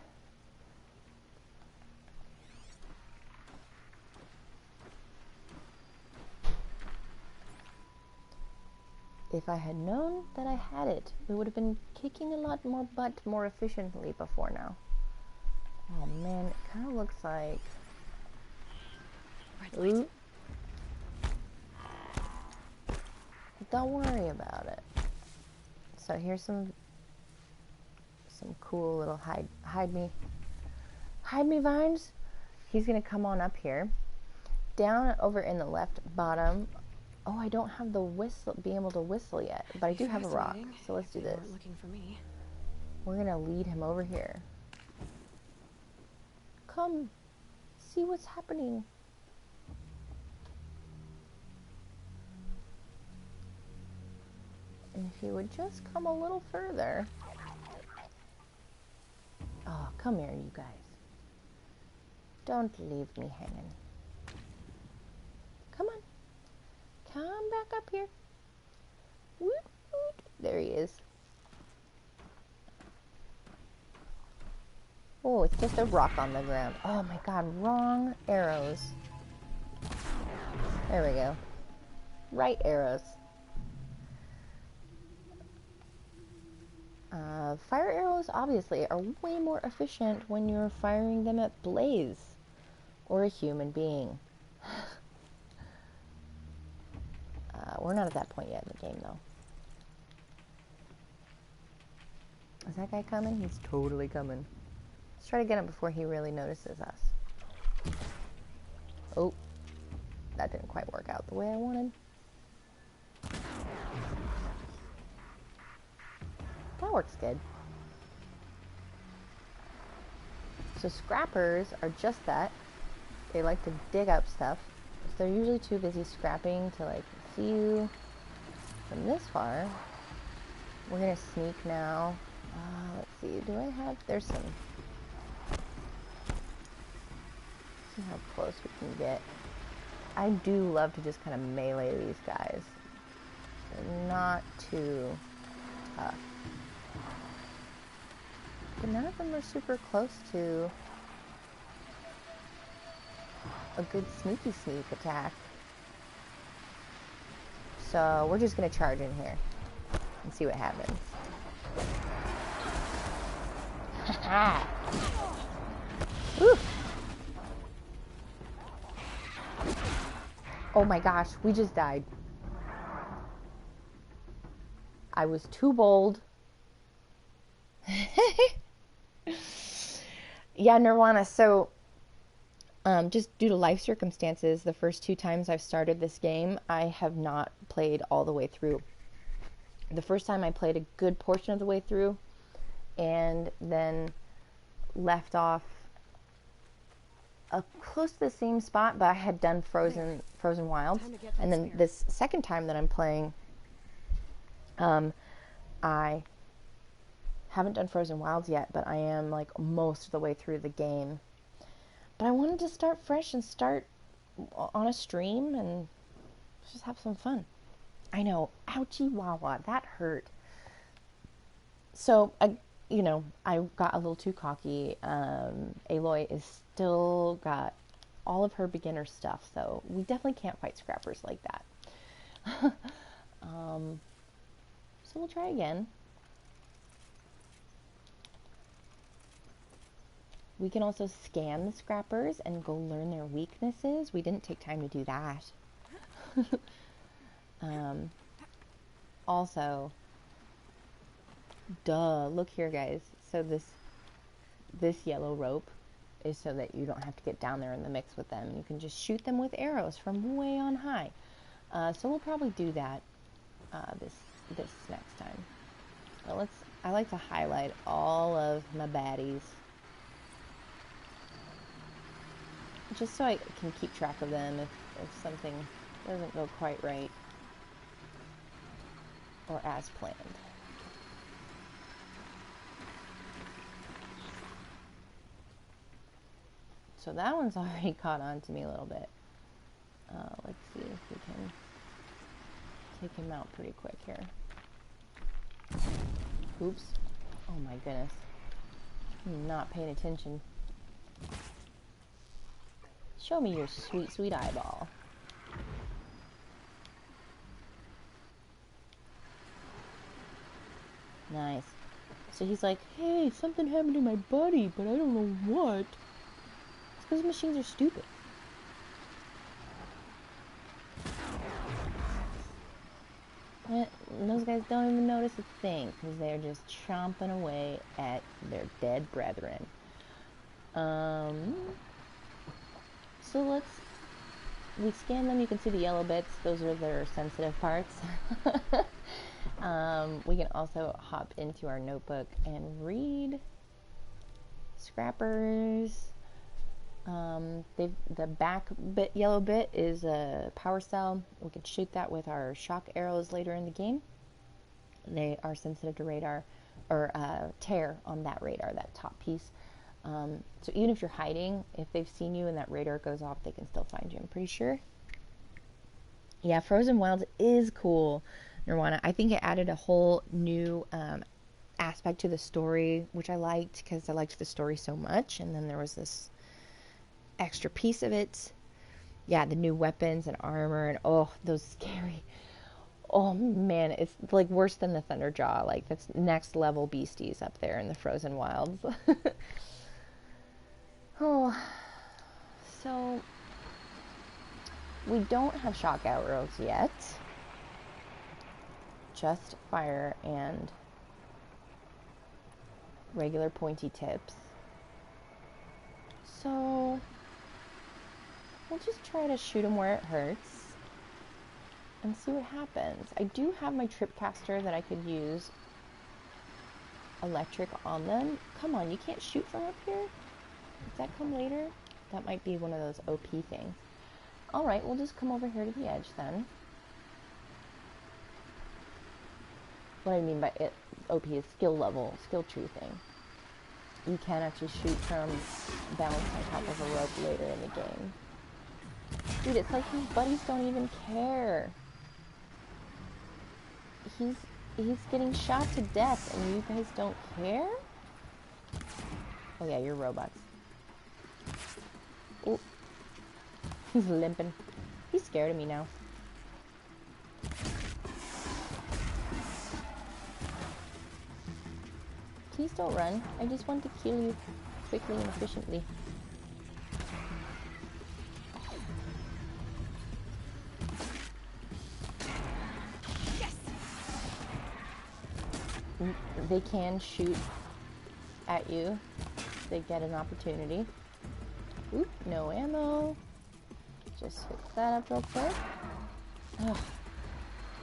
if I had known that I had it, we would have been kicking a lot more butt more efficiently before now. Oh man, it kind of looks like... Ooh. Don't worry about it. So here's some cool little hide me vines. He's gonna come on up here. Down over in the left bottom. Oh, I don't have the whistle, be able to whistle yet, but I do have a rock. So let's do this. Looking for me. We're gonna lead him over here. Come, see what's happening. And if you would just come a little further. Oh, come here, you guys. Don't leave me hanging. Come on. Come back up here. Woot, woot. There he is. Oh, it's just a rock on the ground. Oh my god, wrong arrows. There we go. Right arrows. Fire arrows, obviously, are way more efficient when you're firing them at Blaze or a human being. We're not at that point yet in the game, though. Is that guy coming? He's totally coming. Let's try to get him before he really notices us. Oh, that didn't quite work out the way I wanted. That works good. So scrappers are just that. They like to dig up stuff. So they're usually too busy scrapping to like see you from this far. We're gonna sneak now. Let's see, do I have, there's some. See how close we can get. I do love to just kind of melee these guys. They're not too tough. But none of them are super close to a good sneaky sneak attack. So we're just going to charge in here and see what happens. Haha! Ooh! Oh my gosh, we just died. I was too bold. Yeah, Nirvana, so just due to life circumstances, the first 2 times I've started this game, I have not played all the way through. The first time I played a good portion of the way through and then left off close to the same spot, but I had done Frozen Wilds. And then this second time that I'm playing, I haven't done Frozen Wilds yet, but I am like most of the way through the game. But I wanted to start fresh and start on a stream and just have some fun. I know, ouchie wawa, that hurt. So, you know, I got a little too cocky. Aloy is still got all of her beginner stuff, so we definitely can't fight scrappers like that. So we'll try again. We can also scan the scrappers and go learn their weaknesses. We didn't take time to do that. Also, duh, look here, guys. So this yellow rope is so that you don't have to get down there in the mix with them. You can just shoot them with arrows from way on high. So we'll probably do that this next time. But I like to highlight all of my baddies, just so I can keep track of them if something doesn't go quite right or as planned. So that one's already caught on to me a little bit. Let's see if we can take him out pretty quick here. Oops. Oh my goodness. I'm not paying attention. Show me your sweet, sweet eyeball. Nice. So he's like, hey, something happened to my buddy, but I don't know what. It's because machines are stupid. And those guys don't even notice a thing, because they're just chomping away at their dead brethren. So we scan them. You can see the yellow bits. Those are their sensitive parts. We can also hop into our notebook and read scrappers. The back yellow bit is a power cell. We can shoot that with our shock arrows later in the game. They are sensitive to radar or tear on that radar, that top piece. So even if you're hiding, if they've seen you and that radar goes off, they can still find you, I'm pretty sure. Yeah, Frozen Wilds is cool, Nirvana. I think it added a whole new aspect to the story, which I liked because I liked the story so much. And then there was this extra piece of it. Yeah, the new weapons and armor and those scary. Oh man, it's like worse than the Thunderjaw. Like that's next level beasties up there in the Frozen Wilds. Oh, so we don't have shock arrows yet. Just fire and regular pointy tips. So we'll just try to shoot them where it hurts and see what happens. I do have my tripcaster that I could use electric on them. Come on, you can't shoot from up here? Does that come later? That might be one of those OP things. Alright, we'll just come over here to the edge then. What I mean by it, OP is skill level, skill tree thing. You can actually shoot from balance on top of a rope later in the game. Dude, it's like his buddies don't even care. He's getting shot to death and you guys don't care? Oh yeah, you're robots. Oh, he's limping. He's scared of me now. Please don't run. I just want to kill you quickly and efficiently. Yes! They can shoot at you. They get an opportunity. Oop, no ammo. Just fix that up real quick. Ugh.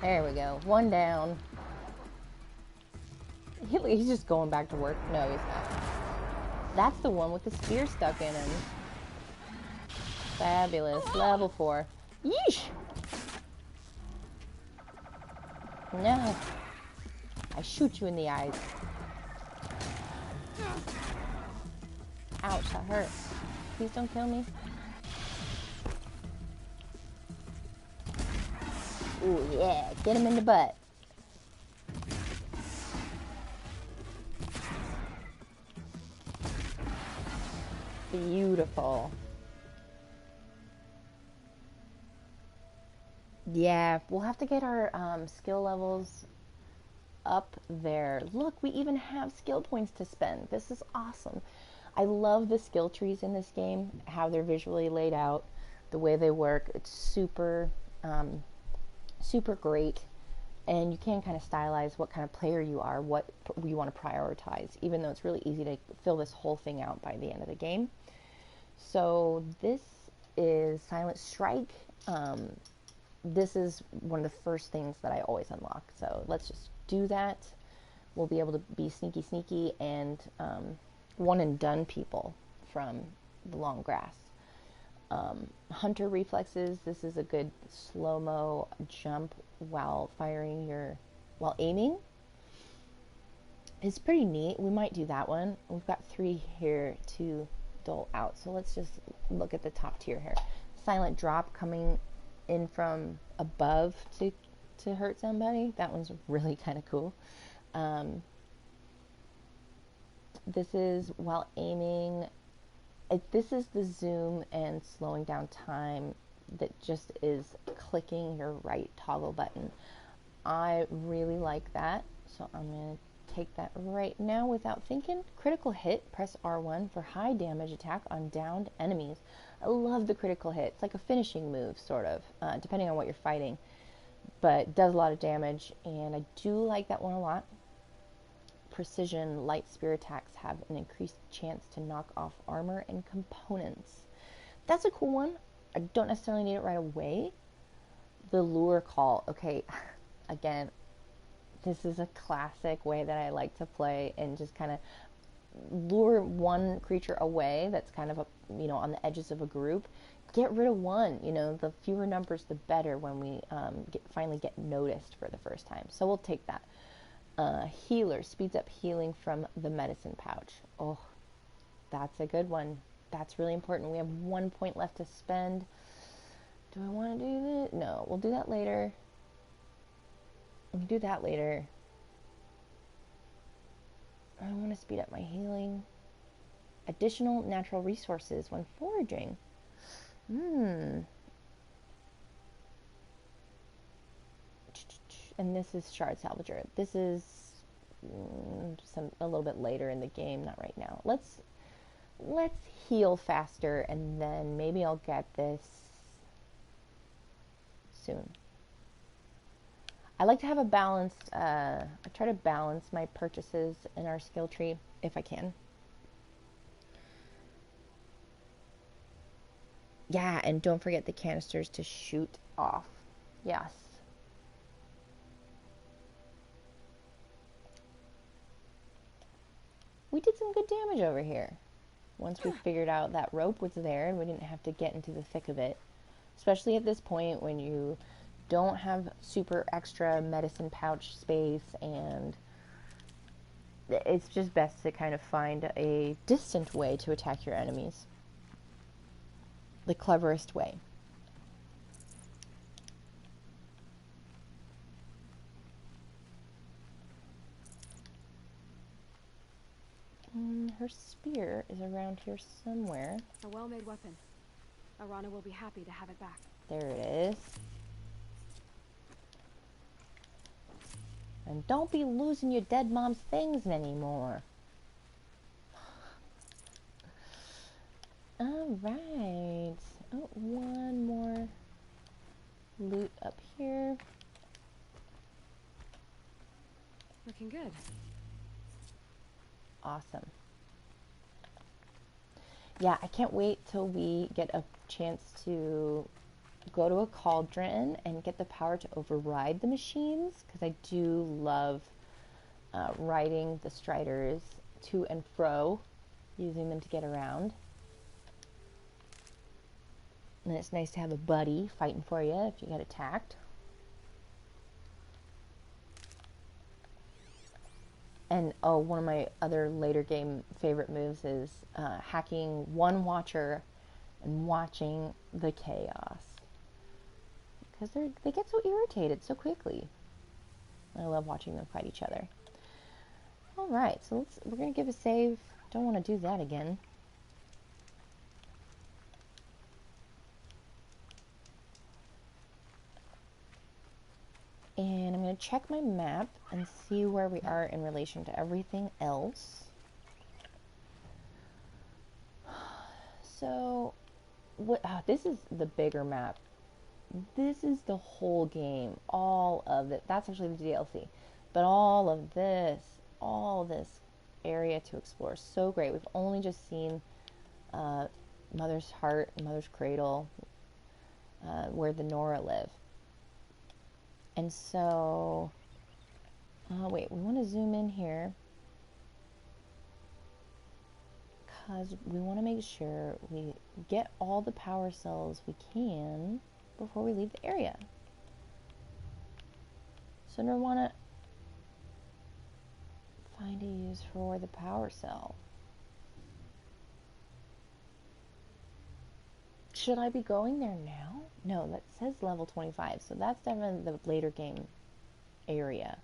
There we go. One down. He's just going back to work. No, he's not. That's the one with the spear stuck in him. Fabulous. Level 4. Yeesh! No. I shoot you in the eyes. Ouch, that hurt. Please don't kill me. Ooh, yeah. Get him in the butt. Beautiful. Yeah, we'll have to get our skill levels up there. Look, we even have skill points to spend. This is awesome. I love the skill trees in this game, how they're visually laid out, the way they work. It's super, super great. And you can kind of stylize what kind of player you are, what you want to prioritize, even though it's really easy to fill this whole thing out by the end of the game. So this is Silent Strike. This is one of the first things that I always unlock. So let's just do that. We'll be able to be sneaky and one and done people from the long grass. Hunter reflexes. This is a good slow-mo jump while aiming. It's pretty neat. We might do that one. We've got 3 here to dole out. So let's just look at the top tier here. Silent drop coming in from above to hurt somebody. That one's really kind of cool. This is while aiming. This is the zoom and slowing down time that just is clicking your right toggle button. I really like that, so I'm going to take that right now without thinking. Critical hit, press R1 for high damage attack on downed enemies. I love the critical hit. It's like a finishing move, sort of, depending on what you're fighting, but it does a lot of damage, and I do like that one a lot. Precision light spear attacks have an increased chance to knock off armor and components. That's a cool one. I don't necessarily need it right away. The lure call. Okay, again, this is a classic way that I like to play and just kind of lure one creature away that's kind of on the edges of a group. Get rid of one. The fewer numbers, the better when we finally get noticed for the first time. So we'll take that. Healer speeds up healing from the medicine pouch. Oh, that's a good one. That's really important. We have 1 point left to spend. Do I want to do that? No, we'll do that later. We can do that later. I want to speed up my healing. Additional natural resources when foraging. And this is Shard Salvager. This is a little bit later in the game, not right now. Let's heal faster, and then maybe I'll get this soon. I like to have a balanced, I try to balance my purchases in our skill tree if I can. Yeah, and don't forget the canisters to shoot off. Yes. We did some good damage over here. Once we figured out that rope was there and we didn't have to get into the thick of it. Especially at this point when you don't have super extra medicine pouch space, and it's just best to kind of find a distant way to attack your enemies. The cleverest way. Her spear is around here somewhere. A well-made weapon. Arana will be happy to have it back. There it is. And don't be losing your dead mom's things anymore. Alright. Oh, one more loot up here. Looking good. Awesome. Yeah, I can't wait till we get a chance to go to a cauldron and get the power to override the machines, because I do love riding the striders to and fro, using them to get around. And it's nice to have a buddy fighting for you if you get attacked. And one of my other later game favorite moves is hacking one watcher and watching the chaos, because they get so irritated so quickly. I love watching them fight each other. All right, so we're gonna give a save. Don't want to do that again. And I'm going to check my map and see where we are in relation to everything else. So, this is the bigger map. This is the whole game. All of it. That's actually the DLC. But all of this area to explore. So great. We've only just seen Mother's Heart, Mother's Cradle, where the Nora live. And so, wait, we want to zoom in here because we want to make sure we get all the power cells we can before we leave the area. So I want to find a use for the power cell. Should I be going there now? No, that says level 25, so that's definitely the later game area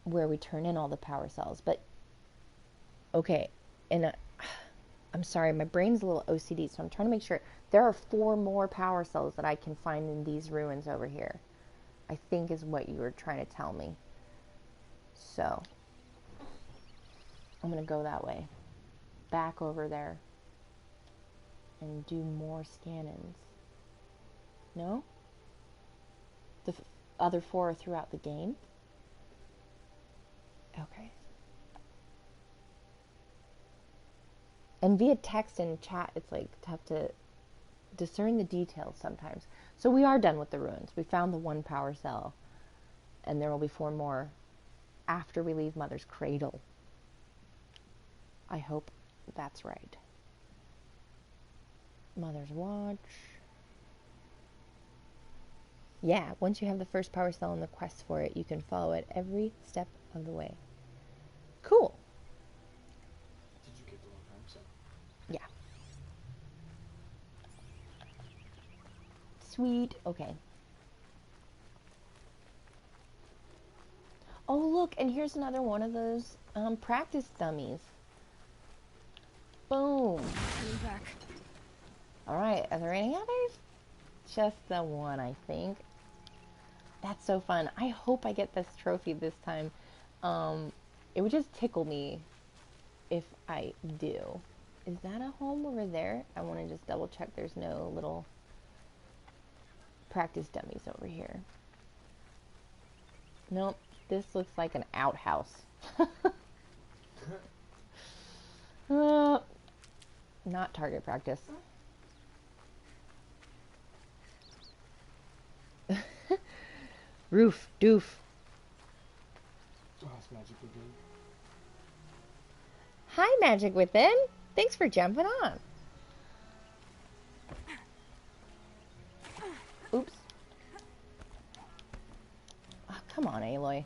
where we turn in all the power cells. But, okay, and I'm sorry, my brain's a little OCD, so I'm trying to make sure. There are 4 more power cells that I can find in these ruins over here, I think is what you were trying to tell me. So, I'm going to go that way. Back over there. And do more scan-ins. No? The other 4 are throughout the game? Okay. And via text and chat, it's like tough to discern the details sometimes. So we are done with the ruins. We found the 1 power cell. And there will be 4 more after we leave Mother's Cradle. I hope that's right. Mother's Watch. Yeah, once you have the first power cell and the quest for it, you can follow it every step of the way. Cool. Did you get the 1 power cell? Yeah. Sweet. Okay. Oh, look, and here's another one of those practice dummies. Boom. Coming back. All right, are there any others? Just the one, I think. That's so fun. I hope I get this trophy this time. It would just tickle me if I do. Is that a home over there? I want to just double check there's no little practice dummies over here. Nope, this looks like an outhouse. Not target practice. Roof, doof. Oh, it's Magic Within. Hi, Magic Within. Thanks for jumping on. Oops. Oh, come on, Aloy.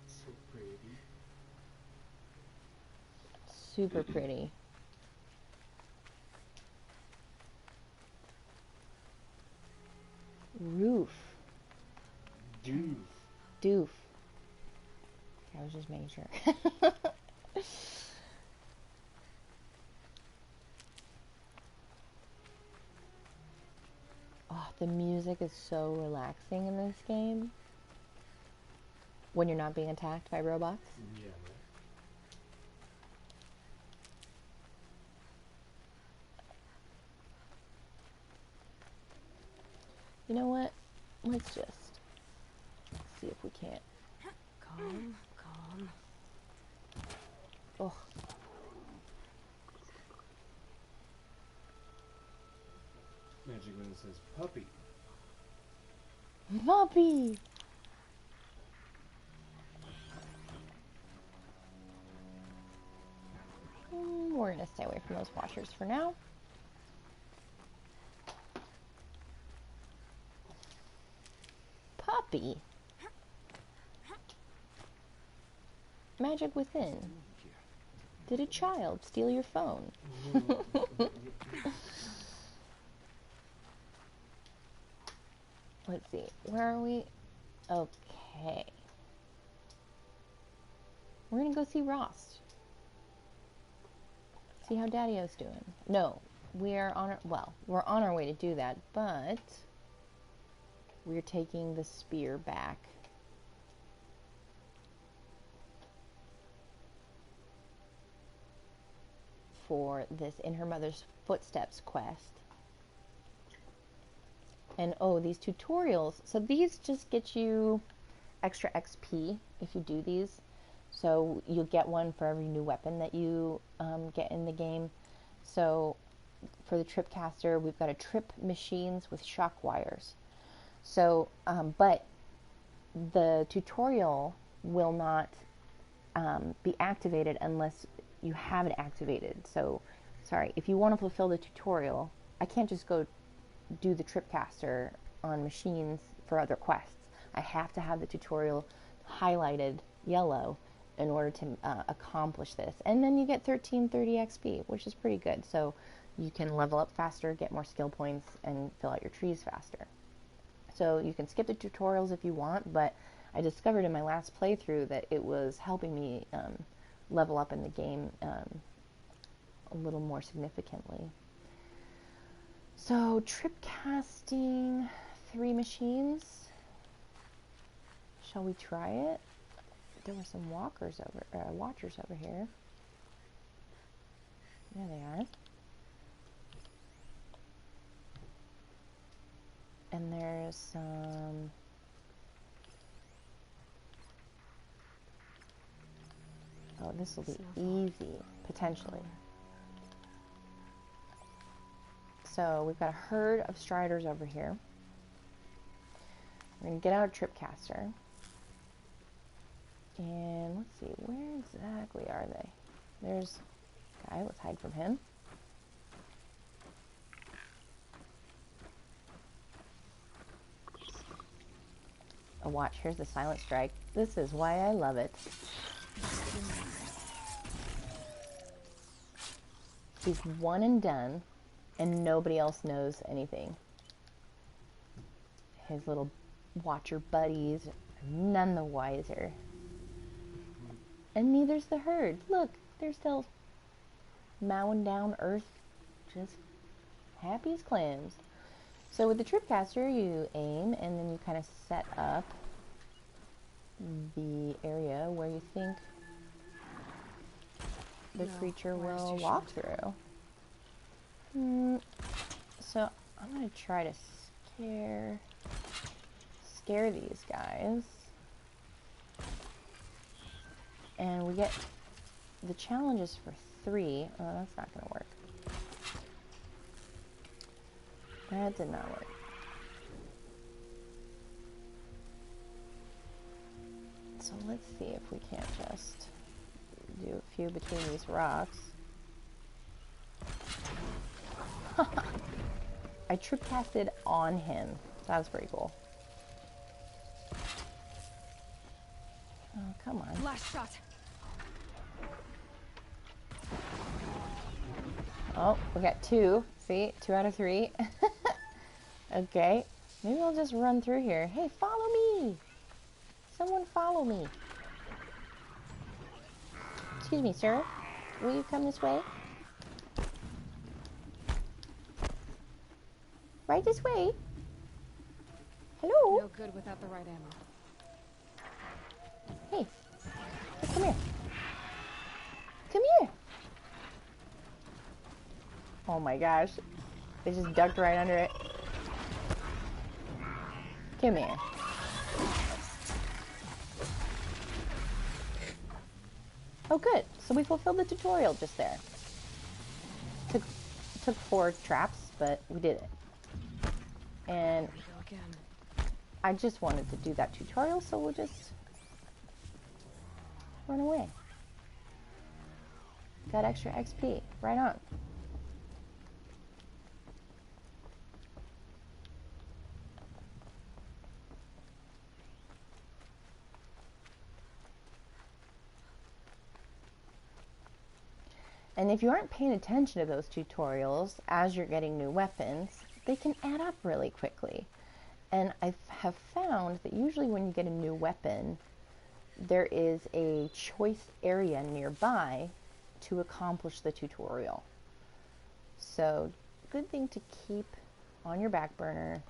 So pretty. Super pretty. Roof. Doof. Doof. I was just making sure. Oh, the music is so relaxing in this game. When you're not being attacked by robots. Yeah, right. You know what? Let's just see if we can't. Calm, calm. Oh. Magic Within says puppy. Puppy! We're gonna stay away from those washers for now. Puppy. Magic Within. Did a child steal your phone? Let's see. Where are we? Okay. We're gonna go see Ross. See how Daddy-O's doing. No, we're on our way to do that, but we're taking the spear back. For this In Her Mother's Footsteps quest. And oh, these tutorials. So these just get you extra XP if you do these. So you'll get one for every new weapon that you get in the game. So for the Tripcaster, we've got a trip machines with shock wires. So, but the tutorial will not be activated unless you have it activated. So, sorry, if you want to fulfill the tutorial, I can't just go do the Tripcaster on machines for other quests. I have to have the tutorial highlighted yellow in order to accomplish this. And then you get 1330 XP, which is pretty good. So you can level up faster, get more skill points, and fill out your trees faster. So you can skip the tutorials if you want, but I discovered in my last playthrough that it was helping me level up in the game a little more significantly. So trip casting 3 machines. Shall we try it? There were some watchers over here. There they are. And there's some oh, this will be easy, potentially. So we've got a herd of striders over here. We're going to get out a Tripcaster. And let's see, where exactly are they? There's a guy, let's hide from him. Oh, watch, here's the silent strike. This is why I love it. He's one and done, and nobody else knows anything. His little watcher buddies are none the wiser. And neither's the herd. Look, they're still mowing down earth, just happy as clams. So with the Tripcaster, you aim, and then you kind of set up the area where you think the creature will walk through. So I'm going to try to scare these guys. And we get the challenges for 3. Oh, that's not going to work. That did not work. So let's see if we can't just do a few between these rocks. I trip-casted on him. That was pretty cool. Oh, come on. Last shot. Oh, we got 2. See? 2 out of 3. Okay. Maybe I'll just run through here. Hey, follow me! Someone follow me. Excuse me, sir. Will you come this way? Right this way. Hello? No good without the right ammo. Hey. Hey, come here. Come here. Oh my gosh. They just ducked right under it. Come here. Oh good. So we fulfilled the tutorial just there. Took 4 traps, but we did it. And I just wanted to do that tutorial, so we'll just run away. Got extra XP. Right on. And if you aren't paying attention to those tutorials as you're getting new weapons, they can add up really quickly. And I have found that usually when you get a new weapon, there is a choice area nearby to accomplish the tutorial. So, good thing to keep on your back burner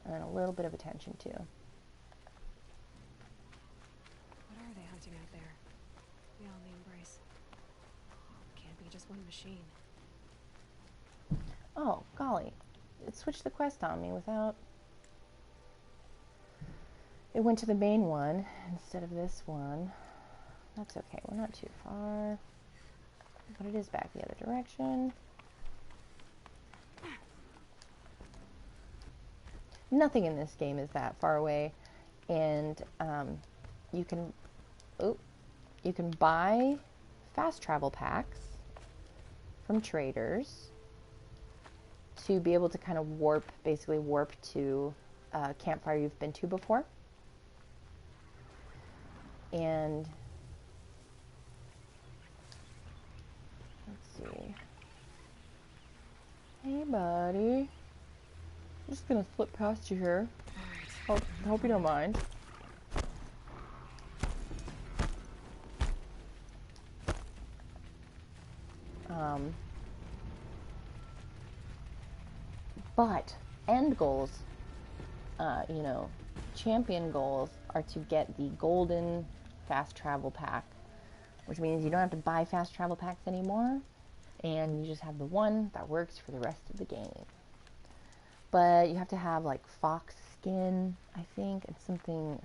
and a little bit of attention to. What are they hunting out there? Beyond the embrace. Can't be just one machine. Oh, golly. It switched the quest on me without... It went to the main one instead of this one. That's okay, we're not too far. But it is back the other direction. Nothing in this game is that far away. And you can buy fast travel packs from traders to be able to kind of basically warp to a campfire you've been to before. And let's see. Hey, buddy. I'm just gonna flip past you here. Hope you don't mind. But end goals, champion goals are to get the golden fast travel pack, which means you don't have to buy fast travel packs anymore, and you just have the one that works for the rest of the game. But you have to have like fox skin, I think, and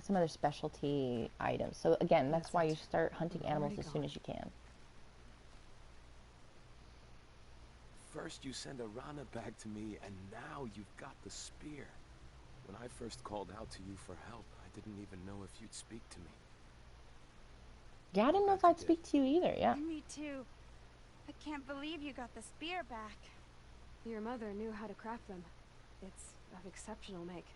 some other specialty items. So again, that's why you start hunting animals as soon as you can. First you send a Rana back to me, and now you've got the spear. When I first called out to you for help, I didn't even know if you'd speak to me. Yeah, I didn't know if I'd speak to you either, yeah. Me too. I can't believe you got the spear back. Your mother knew how to craft them. It's of exceptional make.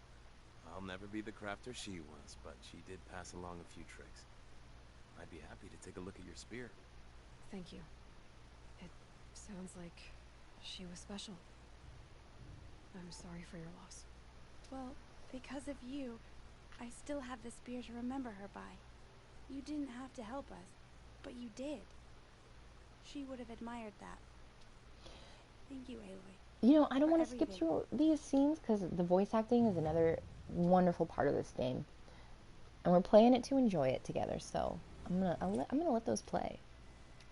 I'll never be the crafter she was, but she did pass along a few tricks. I'd be happy to take a look at your spear. Thank you. It sounds like she was special. I'm sorry for your loss. Well, because of you, I still have the spear to remember her by. You didn't have to help us, but you did. She would have admired that. Thank you, Aloy. I don't want to skip through these scenes because the voice acting is another wonderful part of this game, and we're playing it to enjoy it together. So I'm gonna let those play.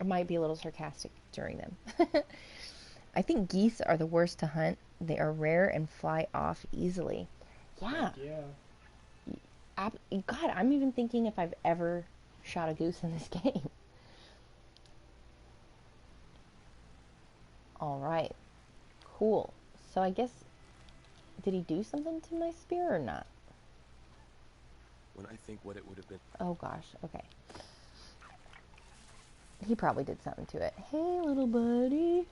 I might be a little sarcastic during them. I think geese are the worst to hunt. They are rare and fly off easily. Yeah. God, I'm even thinking if I've ever shot a goose in this game. All right. Cool. So I guess, did he do something to my spear or not? When I think what it would have been... Oh gosh, okay. He probably did something to it. Hey, little buddy.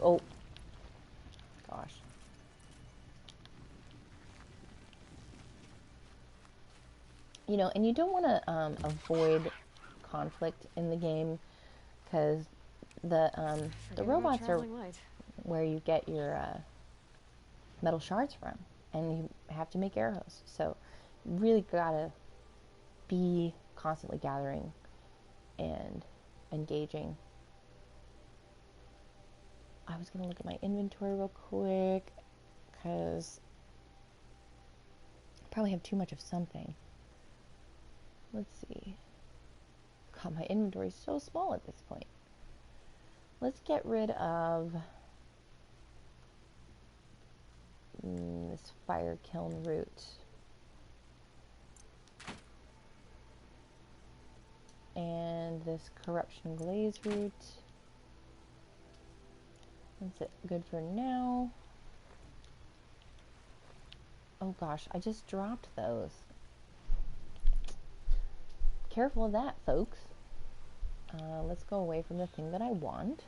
Oh. Gosh. And you don't want to avoid conflict in the game, because the robots are where you get your metal shards from, and you have to make arrows. So you really gotta be constantly gathering and engaging. I was gonna look at my inventory real quick, because I probably have too much of something. Let's see. God, my inventory is so small at this point. Let's get rid of this fire kiln root. And this corruption glaze root. That's it. Good for now. Oh gosh, I just dropped those. Careful of that, folks. Let's go away from the thing that I want.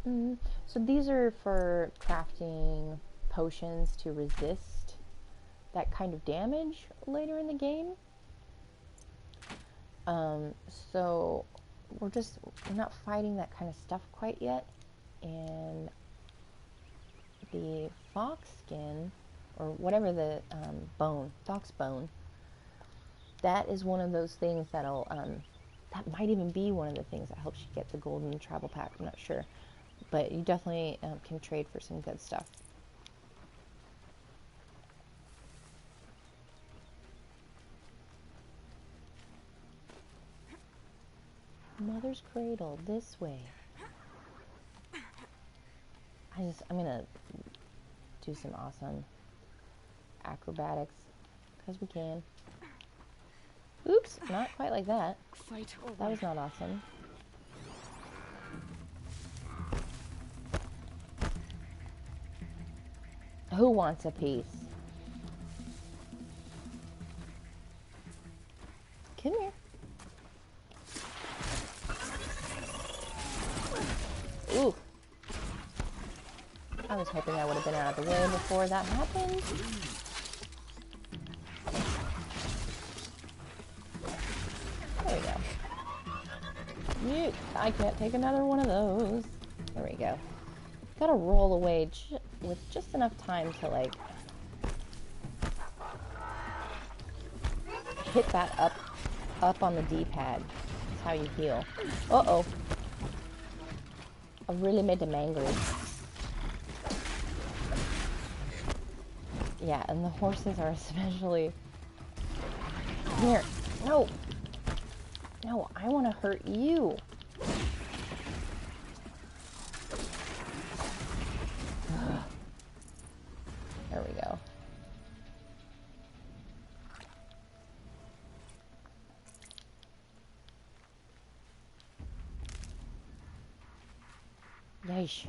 And so these are for crafting potions to resist that kind of damage later in the game. So we're not fighting that kind of stuff quite yet, and the fox skin, or whatever the bone, fox bone, that is one of those things that'll, that might even be one of the things that helps you get the golden travel pack. I'm not sure. But you definitely can trade for some good stuff. Mother's Cradle, this way. I'm gonna do some awesome acrobatics, because we can. Oops, not quite like that. Fight or That was not awesome. Who wants a piece? Come here. Ooh. I was hoping I would have been out of the way before that happened. There we go. I can't take another one of those. There we go. Gotta roll away with just enough time to, like, hit that up on the D-pad. That's how you heal. Uh-oh. I really made them angry. Yeah, and the horses are especially... Come here. No! No, I want to hurt you. There we go. Yeesh.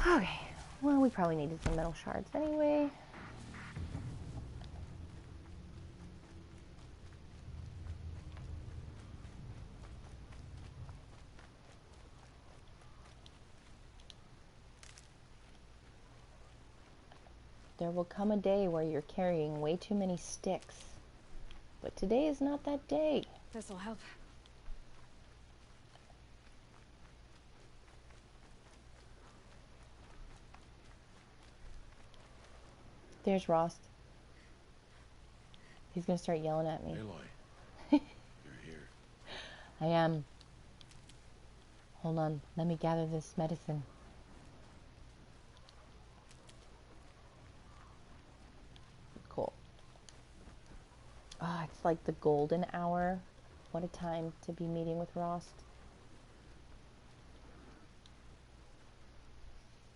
Okay. Well, we probably needed some metal shards anyway. There will come a day where you're carrying way too many sticks. But today is not that day. This'll help. There's Rost. He's gonna start yelling at me. Aloy, you're here. I am. Hold on, let me gather this medicine. Cool. Ah, it's like the golden hour. What a time to be meeting with Rost.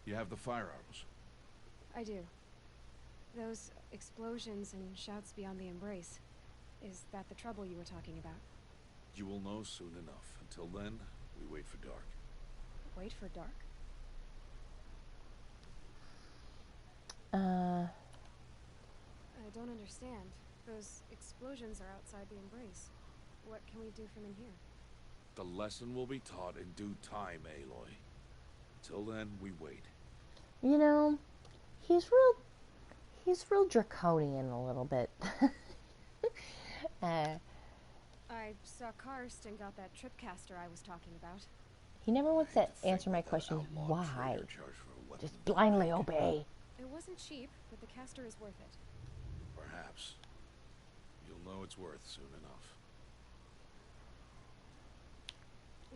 You have the fire arrows. I do. Those explosions and shouts beyond the embrace. Is that the trouble you were talking about? You will know soon enough. Until then, we wait for dark. Wait for dark? I don't understand. Those explosions are outside the embrace. What can we do from in here? The lesson will be taught in due time, Aloy. Until then, we wait. You know, he's real draconian a little bit. I saw Karst and got that tripcaster I was talking about. He never wants to answer my question, why? Just blindly obey. It wasn't cheap, but the caster is worth it. Perhaps. You'll know it's worth soon enough.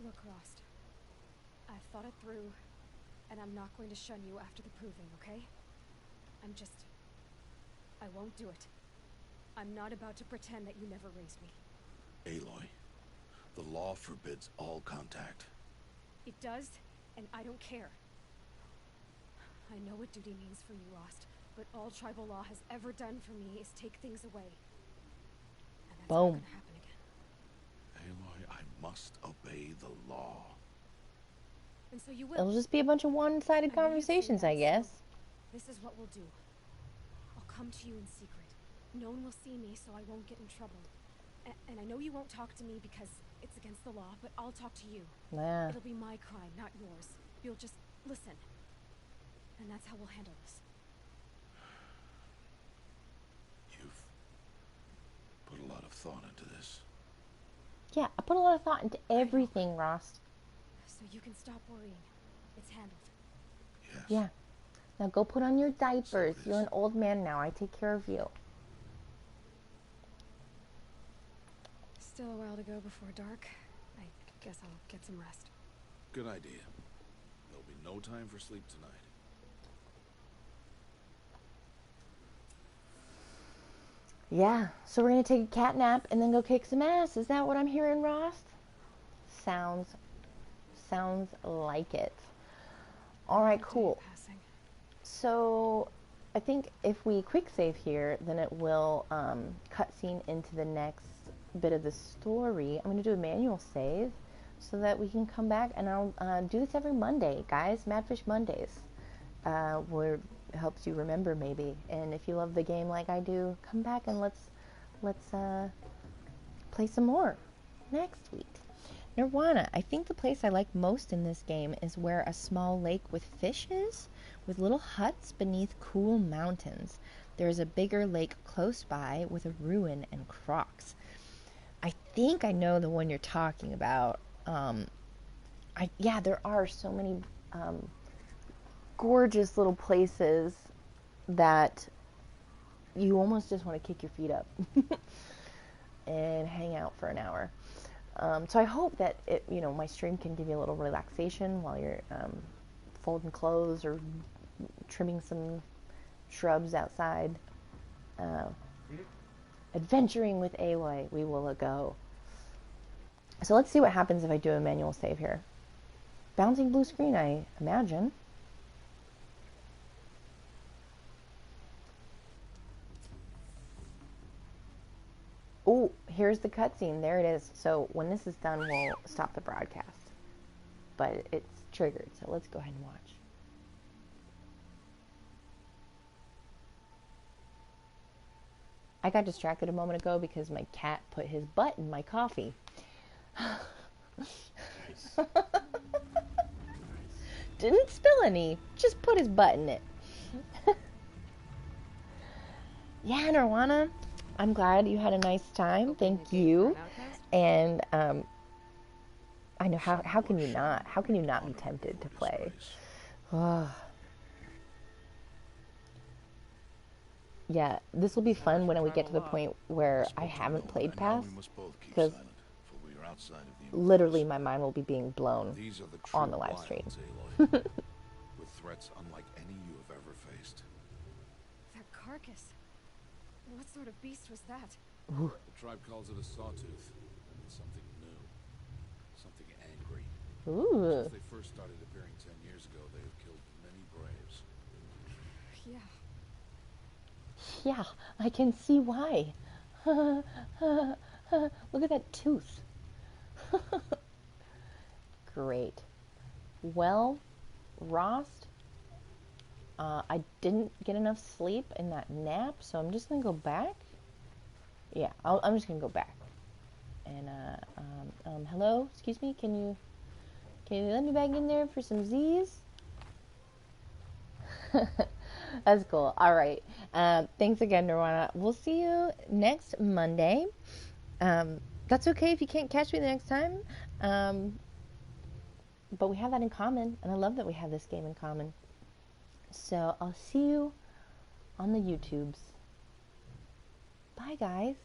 Look, Rost. I've thought it through, and I'm not going to shun you after the proving, okay? I won't do it. I'm not about to pretend that you never raised me. Aloy, the law forbids all contact. It does, and I don't care. I know what duty means for you, Rost, but all tribal law has ever done for me is take things away. And that's not gonna happen again. Aloy, I must obey the law. And so you will. It'll just be a bunch of one-sided conversations, I guess. This is what we'll do. I'll come to you in secret. No one will see me, so I won't get in trouble. And I know you won't talk to me because it's against the law, but I'll talk to you. Yeah. It'll be my crime, not yours. You'll just listen. And that's how we'll handle this. You've put a lot of thought into this. Yeah, I put a lot of thought into everything, Rost. So you can stop worrying. It's handled. Yes. Yeah. Now go put on your diapers. So it You're is. an old man now. I take care of you. Still a while to go before dark. I guess I'll get some rest. Good idea. There'll be no time for sleep tonight. Yeah. So we're going to take a cat nap and then go kick some ass. Is that what I'm hearing, Ross? Sounds like it. All right, cool. So I think if we quick save here, then it will cutscene into the next bit of the story. I'm going to do a manual save so that we can come back, and I'll do this every Monday, guys. Madfish Mondays, where it helps you remember maybe. And if you love the game like I do, come back and let's play some more next week. Nirvana. I think the place I like most in this game is where a small lake with fish is, with little huts beneath cool mountains. There is a bigger lake close by with a ruin and crocs. I think I know the one you're talking about. Yeah, there are so many gorgeous little places that you almost just want to kick your feet up and hang out for an hour. So I hope that my stream can give you a little relaxation while you're folding clothes or trimming some shrubs outside. Adventuring with Aloy, we will go. So let's see what happens if I do a manual save here. Bouncing blue screen, I imagine. Oh, here's the cutscene. There it is. So when this is done, we'll stop the broadcast. But it's triggered, so let's go ahead and watch. I got distracted a moment ago because my cat put his butt in my coffee. Didn't spill any, just put his butt in it. Yeah, Nirvana, I'm glad you had a nice time. Thank you. And I know how can you not? How can you not be tempted to play? Yeah, this will be fun when we get to the point where I haven't played past, because literally my mind will be being blown on the live stream. With threats unlike any you have ever faced. That carcass. What sort of beast was that? The tribe calls it a sawtooth. It's something new. Something angry. Ooh. Since they first started appearing 10 years ago, they have killed many braves. Yeah. Yeah, I can see why. Look at that tooth. Great. Well, Rost, I didn't get enough sleep in that nap, so I'm just going to go back. Yeah, I'm just going to go back. And, hello? Excuse me? Can you let me back in there for some Z's? That's cool. All right. Thanks again, Nirvana. We'll see you next Monday. That's okay if you can't catch me the next time. But we have that in common, and I love that we have this game in common. So I'll see you on the YouTubes. Bye, guys.